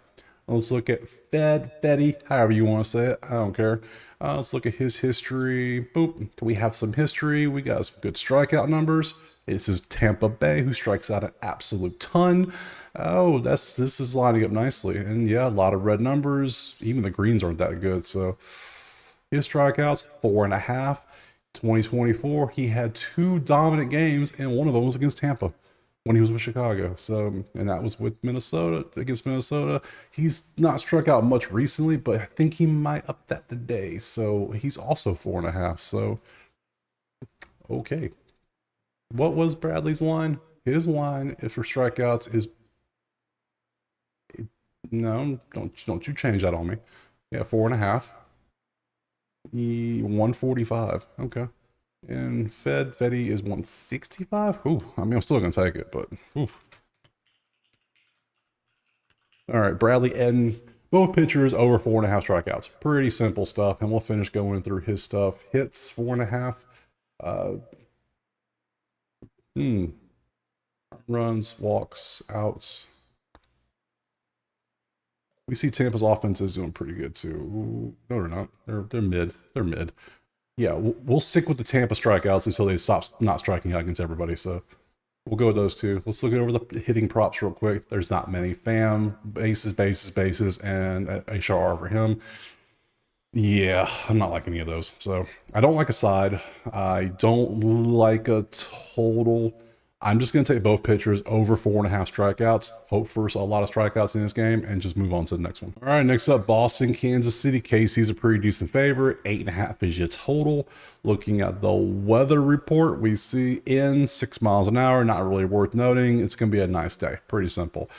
let's look at Fetty, however you want to say it. I don't care. Let's look at his history. Boop. We have some history. We got some good strikeout numbers. This is Tampa Bay, who strikes out an absolute ton. Oh, this is lining up nicely. And yeah, a lot of red numbers. Even the greens aren't that good. So his strikeouts, 4.5. 2024, he had 2 dominant games, and one of them was against Tampa when he was with Chicago. So, and that was with Minnesota, against Minnesota. He's not struck out much recently, but I think he might up that today. So he's also 4.5. So, okay. What was Bradley's line? His line for strikeouts is, no, don't you change that on me. Yeah, 4.5. 145. Okay. And Fetty is 165. Ooh, I mean, I'm still gonna take it, but ooh. All right, Bradley and both pitchers over 4.5 strikeouts. Pretty simple stuff, and we'll finish going through his stuff. Hits 4.5. Runs, walks, outs. We see Tampa's offense is doing pretty good too. Ooh, no, they're not. They're mid. They're mid. Yeah, we'll stick with the Tampa strikeouts until they stop not striking out against everybody. So we'll go with those two. Let's look over the hitting props real quick. There's not many. Fam, bases, and HRR for him. Yeah, I'm not liking any of those. So I don't like a side. I don't like a total. I'm just going to take both pitchers over 4.5 strikeouts, hope for a lot of strikeouts in this game, and just move on to the next one. All right, next up, Boston, Kansas City. KC's a pretty decent favorite. 8.5 is your total. Looking at the weather report, we see in 6 miles an hour. Not really worth noting. It's going to be a nice day. Pretty simple.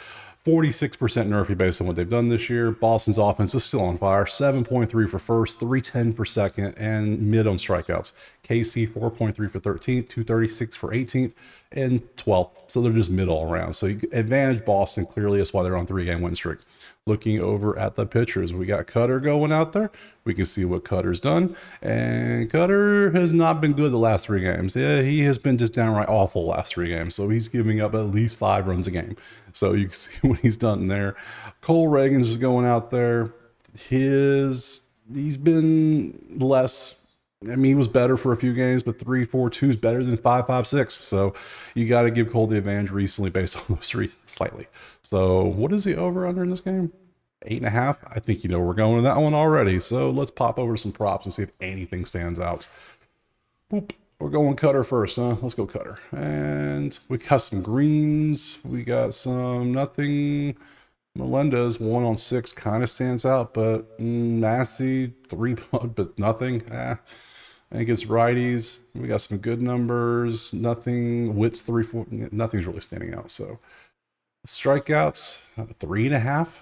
46% Murphy based on what they've done this year. Boston's offense is still on fire. 7.3 for first, 310 for second, and mid on strikeouts. KC 4.3 for 13th, 236 for 18th, and 12th. So they're just mid all around. So you advantage Boston clearly. That's why they're on 3-game win streak. Looking over at the pitchers, we got Cutter going out there. We can see what Cutter's done. And Cutter has not been good the last 3 games. Yeah, he has been just downright awful the last 3 games. So he's giving up at least 5 runs a game. So you can see what he's done there. Cole Reagans is going out there. His he's been less. I mean, he was better for a few games, but 3-4-2 is better than 5-5-6. So you got to give Cole the advantage recently based on those three slightly. So what is the over under in this game? 8.5. I think you know we're going to that one already. So let's pop over to some props and see if anything stands out. Boop. We're going Cutter first, huh? Let's go Cutter. And we got some greens. We got some nothing. Melendez 1-on-6 kind of stands out, but Massey 3, but nothing. I think it's righties. We got some good numbers. Nothing. Witt's 3-4. Nothing's really standing out. So strikeouts 3.5.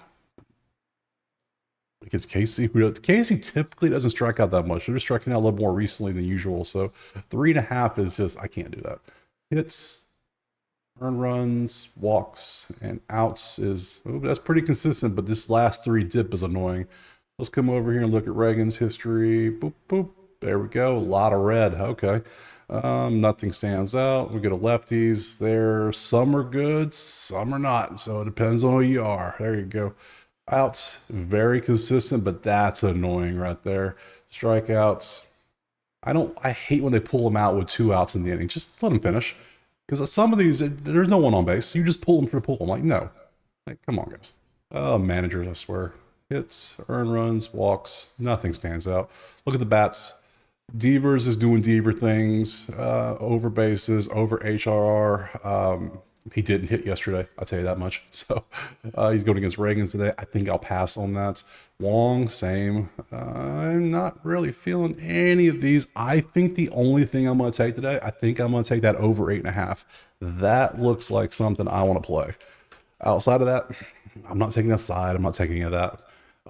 Against Casey, Casey typically doesn't strike out that much. They're just striking out a little more recently than usual. So 3.5 is just, I can't do that. Hits, earned runs, walks, and outs is, that's pretty consistent, but this last 3 dip is annoying. Let's come over here and look at Reagan's history. Boop, boop. There we go. A lot of red. Okay. Nothing stands out. We go to lefties there. Some are good, some are not. So it depends on who you are. There you go. Outs, very consistent, but that's annoying right there. Strikeouts, I hate when they pull them out with 2 outs in the inning. Just let them finish. Because some of these, there's no one on base. You just pull them for pull. I'm like, no. Like, come on, guys. Managers, I swear. Hits, earned runs, walks, nothing stands out. Look at the bats. Devers is doing Deaver things, over bases, over HRR. He didn't hit yesterday, I'll tell you that much. So he's going against Reagan today. I think I'll pass on that. Wong, same. I'm not really feeling any of these. I think the only thing I'm going to take today, I think I'm going to take that over 8.5. That looks like something I want to play. Outside of that, I'm not taking a side. I'm not taking any of that.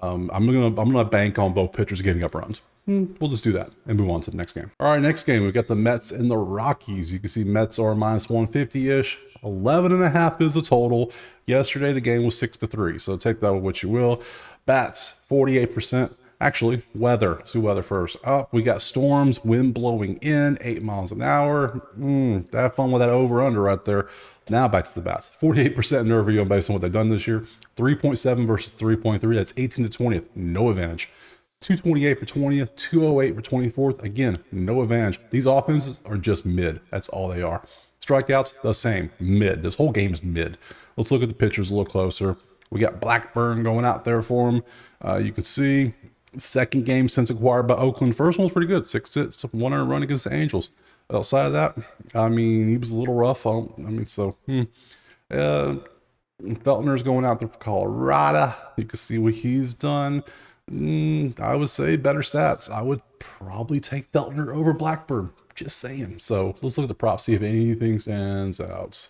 I'm gonna bank on both pitchers getting up runs. We'll just do that and move on to the next game. All right, next game, we've got the Mets and the Rockies. You can see Mets are minus 150-ish. 11.5 is the total. Yesterday, the game was 6-3, so take that with what you will. Bats, 48%. Actually, weather. Let's do weather first. We got storms, wind blowing in, 8 miles an hour. Have fun with that over-under right there. Now back to the bats. 48% nerve on based on what they've done this year. 3.7 versus 3.3. That's 18 to 20th. No advantage. 228 for 20th, 208 for 24th. Again, no advantage. These offenses are just mid. That's all they are. Strikeouts, the same. Mid. This whole game is mid. Let's look at the pitchers a little closer. We got Blackburn going out there for him. You can see second game since acquired by Oakland. First one was pretty good. 6 hits, 1 earned run against the Angels. Outside of that, I mean, he was a little rough. Feltner's going out there for Colorado. You can see what he's done. I would say better stats. I would probably take Feltner over Blackburn. Just saying. So let's look at the props, see if anything stands out.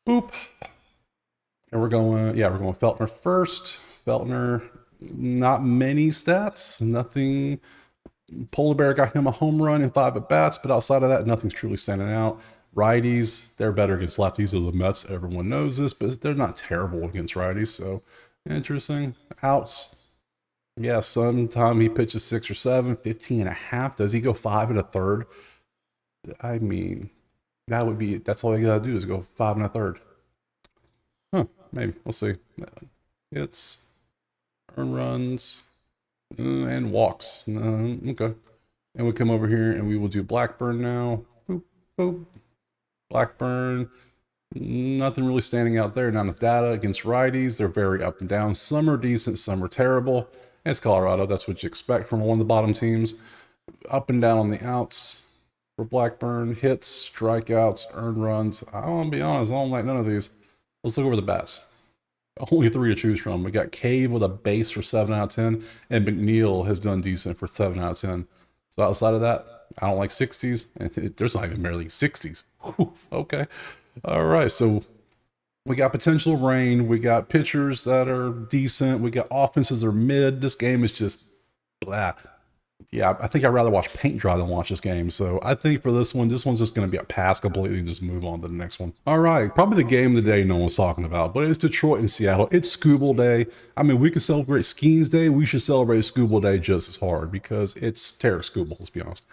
Boop. And we're going Feltner first. Feltner, not many stats. Nothing. Polar Bear got him a home run in 5 at-bats, but outside of that, nothing's truly standing out. Righties, they're better against lefties than the Mets. Everyone knows this, but they're not terrible against righties. So interesting. Outs. Yeah, sometime he pitches 6 or 7, 15.5. Does he go 5 1/3? I mean, that's all you gotta do is go 5 1/3. Maybe. We'll see. It's earned runs and walks. Okay. And we come over here and we will do Blackburn now. Boop, boop. Blackburn. Nothing really standing out there. Not enough data against righties. They're very up and down. Some are decent, some are terrible. It's Colorado. That's what you expect from one of the bottom teams. Up and down on the outs for Blackburn. Hits, strikeouts, earned runs. I want to be honest, I don't like none of these. Let's look over the bats. Only 3 to choose from. We got Cave with a base for 7 out of 10, and McNeil has done decent for 7 out of 10. So outside of that, I don't like 60s, and there's not even barely 60s. Whew, okay. All right, so we got potential rain. We got pitchers that are decent. We got offenses that are mid. This game is just blah. Yeah, I think I'd rather watch paint dry than watch this game. So I think for this one's just going to be a pass completely and just move on to the next one. All right, probably the game of the day no one's talking about, but it's Detroit and Seattle. It's Scooble Day. I mean, we can celebrate Skeens Day. We should celebrate Scooble Day just as hard because it's Terror Scooble, let's be honest.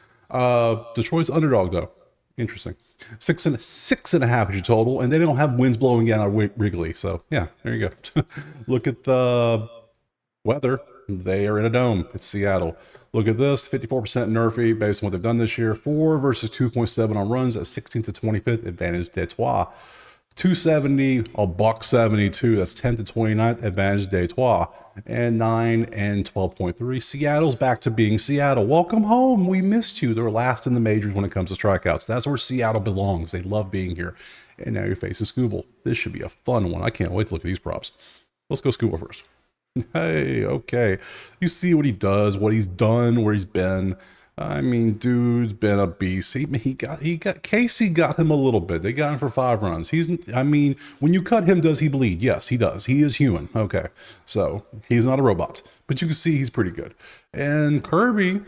Detroit's underdog, though. Interesting. 6.5 is your total, and they don't have winds blowing out of Wrigley. So, yeah, there you go. Look at the weather. They are in a dome. It's Seattle. Look at this, 54% Nerfy based on what they've done this year. 4 versus 2.7 on runs at 16th to 25th. Advantage Detroit. 270, a buck 72. That's 10th to 29th. Advantage Detroit. And 9 and 12.3. Seattle's back to being Seattle. Welcome home. We missed you. They're last in the majors when it comes to strikeouts. That's where Seattle belongs. They love being here. And now you're facing Scooble. This should be a fun one. I can't wait to look at these props. Let's go Scooble first. Hey, okay. You see what he does, what he's done, where he's been. I mean, dude's been a beast. Casey got him a little bit. They got him for 5 runs. I mean, when you cut him, does he bleed? Yes, he does. He is human. Okay. So he's not a robot, but you can see he's pretty good. And Kirby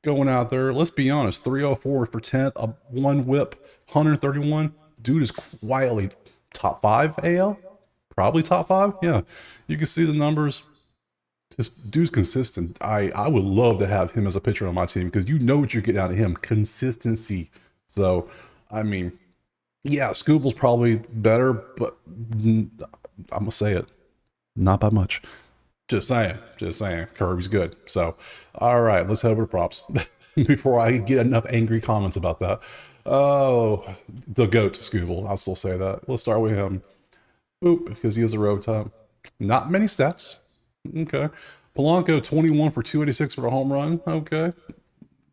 going out there, let's be honest, 304 for 10th, a 1 whip, 131. Dude is quietly top 5 AL. Probably top 5. Yeah. You can see the numbers. Just dude's consistent. I would love to have him as a pitcher on my team because you know what you're getting out of him. Consistency. So, I mean, yeah, Scooble's probably better, but I'm going to say it. Not by much. Just saying. Just saying. Kirby's good. So, all right, let's head over to props before I get enough angry comments about that. Oh, the GOAT, Scooble. I'll still say that. Let's start with him. Boop, because he has a road time. Not many stats. Okay. Polanco, 21 for 286 for a home run. Okay.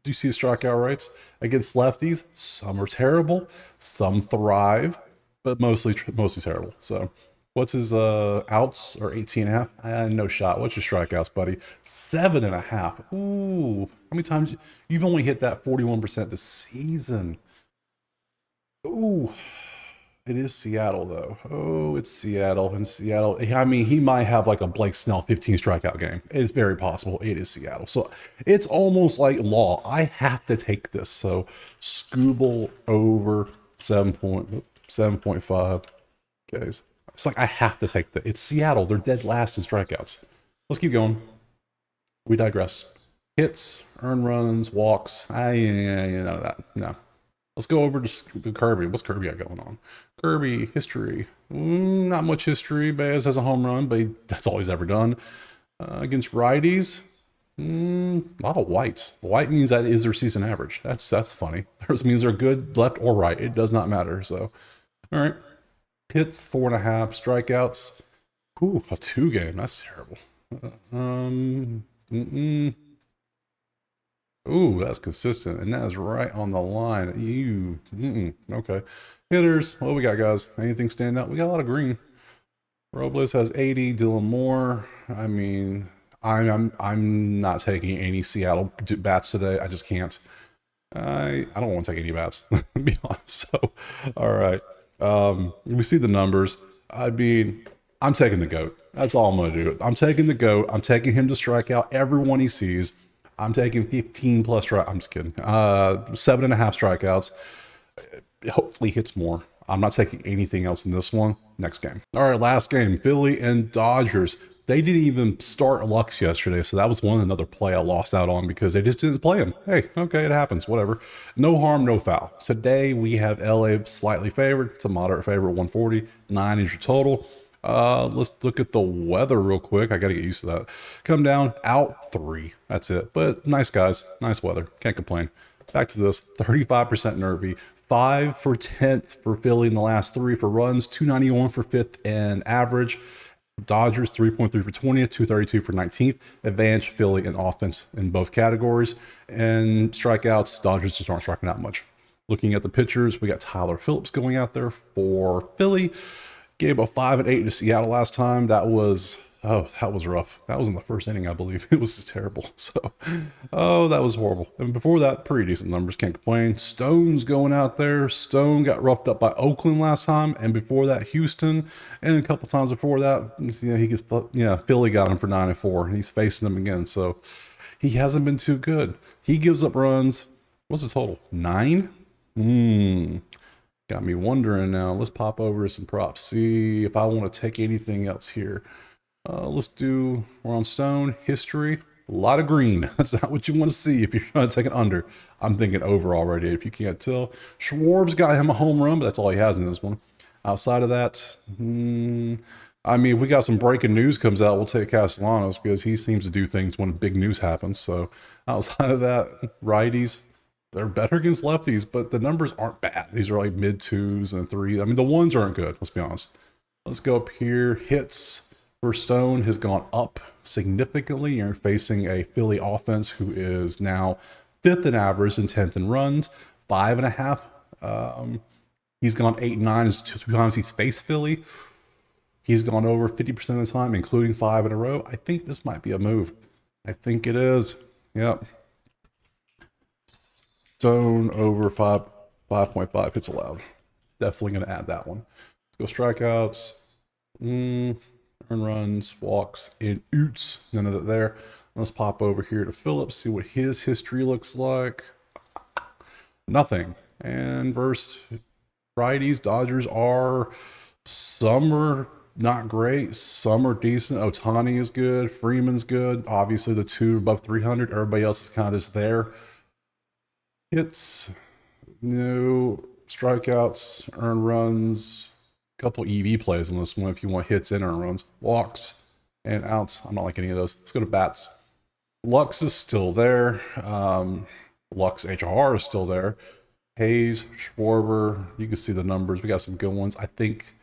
Do you see his strikeout rates? Against lefties, some are terrible, some thrive, but mostly terrible. So what's his outs, or 18.5? No shot. What's your strikeouts, buddy? 7.5. Ooh. How many times? You've only hit that 41% this season. Ooh. It is Seattle, though. Oh, it's Seattle. And Seattle, I mean, he might have like a Blake Snell 15 strikeout game. It's very possible. It is Seattle. So it's almost like law. I have to take this. So Scooble over 7.5. Okay. It's like I have to take that. It's Seattle. They're dead last in strikeouts. Let's keep going. We digress. Hits, earned runs, walks. You know that. No. Let's go over to Kirby. What's Kirby got going on? Kirby, history. Not much history. Baez has a home run, but that's all he's ever done. Against righties, a lot of whites. White means that is their season average. That's funny. That means they're good left or right. It does not matter. So, all right. Hits, 4.5. Strikeouts. Ooh, a 2 game. That's terrible. Ooh, that's consistent, and that is right on the line. Okay. Hitters, what we got, guys? Anything stand out? We got a lot of green. Robles has 80. Dylan Moore. I mean, I'm not taking any Seattle bats today. I just can't. I don't want to take any bats, to be honest. So, all right. We see the numbers. I mean, I'm taking the GOAT. That's all I'm going to do. I'm taking the GOAT. I'm taking him to strike out everyone he sees. I'm taking 15 plus strikeouts. I'm just kidding. 7.5 strikeouts. Hopefully hits more. I'm not taking anything else in this one. Next game. All right, last game. Philly and Dodgers. They didn't even start Lux yesterday, so that was another play I lost out on because they just didn't play him. Hey, okay, it happens. Whatever. No harm, no foul. Today we have LA slightly favored. It's a moderate favorite, 140. 9 is your total. Let's look at the weather real quick. I got to get used to that. Come down, out 3. That's it. But nice, guys. Nice weather. Can't complain. Back to this. 35% Nervy. 5 for 10th for Philly in the last 3 for runs. 291 for 5th and average. Dodgers 3.3 for 20th. 232 for 19th. Advantage Philly in offense in both categories. And strikeouts, Dodgers just aren't striking out much. Looking at the pitchers, we got Tyler Phillips going out there for Philly. Gave a 5 and 8 to Seattle last time. That was rough. That was in the first inning, I believe. It was just terrible. So, that was horrible. And before that, pretty decent numbers. Can't complain. Stone's going out there. Stone got roughed up by Oakland last time, and before that, Houston, and a couple times before that, Philly got him for 9 and 4, and he's facing them again. So, he hasn't been too good. He gives up runs. What's the total? 9. Got me wondering now. Let's pop over to some props. See if I want to take anything else here. We're on Stone. History. A lot of green. That's not what you want to see if you're trying to take an under. I'm thinking over already, if you can't tell. Schwarb's got him a home run, but that's all he has in this one. Outside of that, I mean, if we got some breaking news comes out, we'll take Castellanos because he seems to do things when big news happens. So outside of that, righties, they're better against lefties, but the numbers aren't bad. These are like mid twos and threes. I mean, the ones aren't good. Let's be honest. Let's go up here. Hits for Stone has gone up significantly. You're facing a Philly offense who is now 5th in average and 10th in runs, 5.5. He's gone 8-9 two times he's faced Philly. He's gone over 50% of the time, including 5 in a row. I think this might be a move. I think it is. Yep. Stone over 5.5 hits allowed. Definitely going to add that one. Let's go strikeouts. Earn runs, walks, and oots. None of that there. Let's pop over here to Phillips, see what his history looks like. Nothing. And versus righties, Dodgers are some are not great, some are decent. Ohtani is good, Freeman's good. Obviously, the two above 300. Everybody else is kind of just there. Hits, no strikeouts, earn runs, a couple EV plays on this one if you want hits and earn runs, walks, and outs. I'm not like any of those. Let's go to bats. Lux is still there. Lux HR is still there. Hayes, Schwarber, you can see the numbers. We got some good ones. I think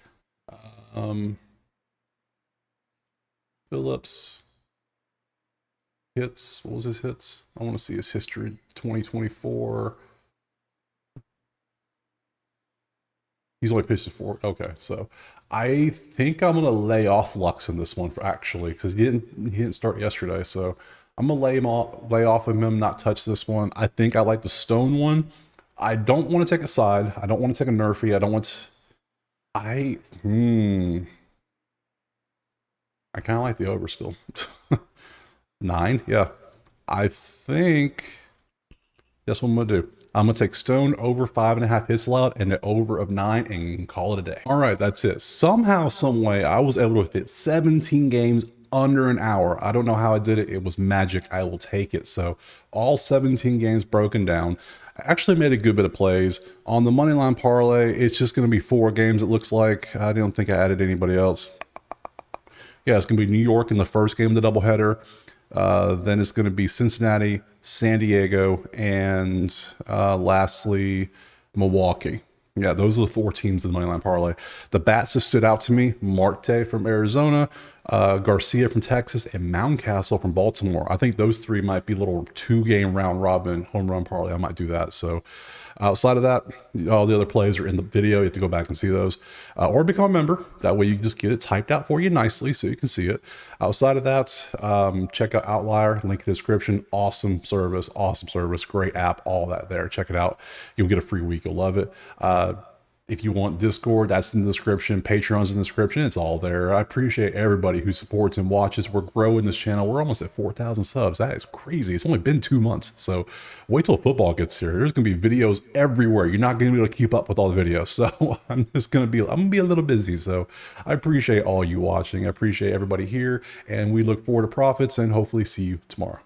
Phillips hits. What was his hits? I want to see his history. 2024. He's only pitched to 4. Okay, so I think I'm gonna lay off Lux in this one for actually because he didn't start yesterday. So I'm gonna lay off of him, not touch this one. I think I like the Stone one. I don't want to take a side. I don't want to take a nerfy. I don't want to, I kind of like the over still. 9, yeah. I think that's what I'm gonna do. I'm gonna take Stone over 5.5 hits allowed and the over of 9 and call it a day. All right, that's it. Somehow, some way, I was able to fit 17 games under an hour. I don't know how I did it. It was magic. I will take it. So all 17 games broken down. I actually made a good bit of plays on the money line parlay. It's just going to be 4 games. It looks like I don't think I added anybody else. Yeah, it's going to be New York in the first game of the doubleheader. Then it's going to be Cincinnati, San Diego, and lastly, Milwaukee. Yeah, those are the 4 teams in the Moneyline Parlay. The bats that stood out to me, Marte from Arizona, Garcia from Texas, and Mountcastle from Baltimore. I think those 3 might be little 2-game round robin home run parlay. I might do that. So outside of that, all the other plays are in the video. You have to go back and see those. Or become a member. That way you just get it typed out for you nicely so you can see it. Outside of that, check out Outlier, link in the description. Awesome service, great app, all that there. Check it out. You'll get a free week. You'll love it. If you want Discord, that's in the description. Patreon's in the description. It's all there. I appreciate everybody who supports and watches. We're growing this channel. We're almost at 4,000 subs. That is crazy. It's only been 2 months. So wait till football gets here. There's going to be videos everywhere. You're not going to be able to keep up with all the videos. So I'm going to be a little busy. So I appreciate all you watching. I appreciate everybody here. And we look forward to profits and hopefully see you tomorrow.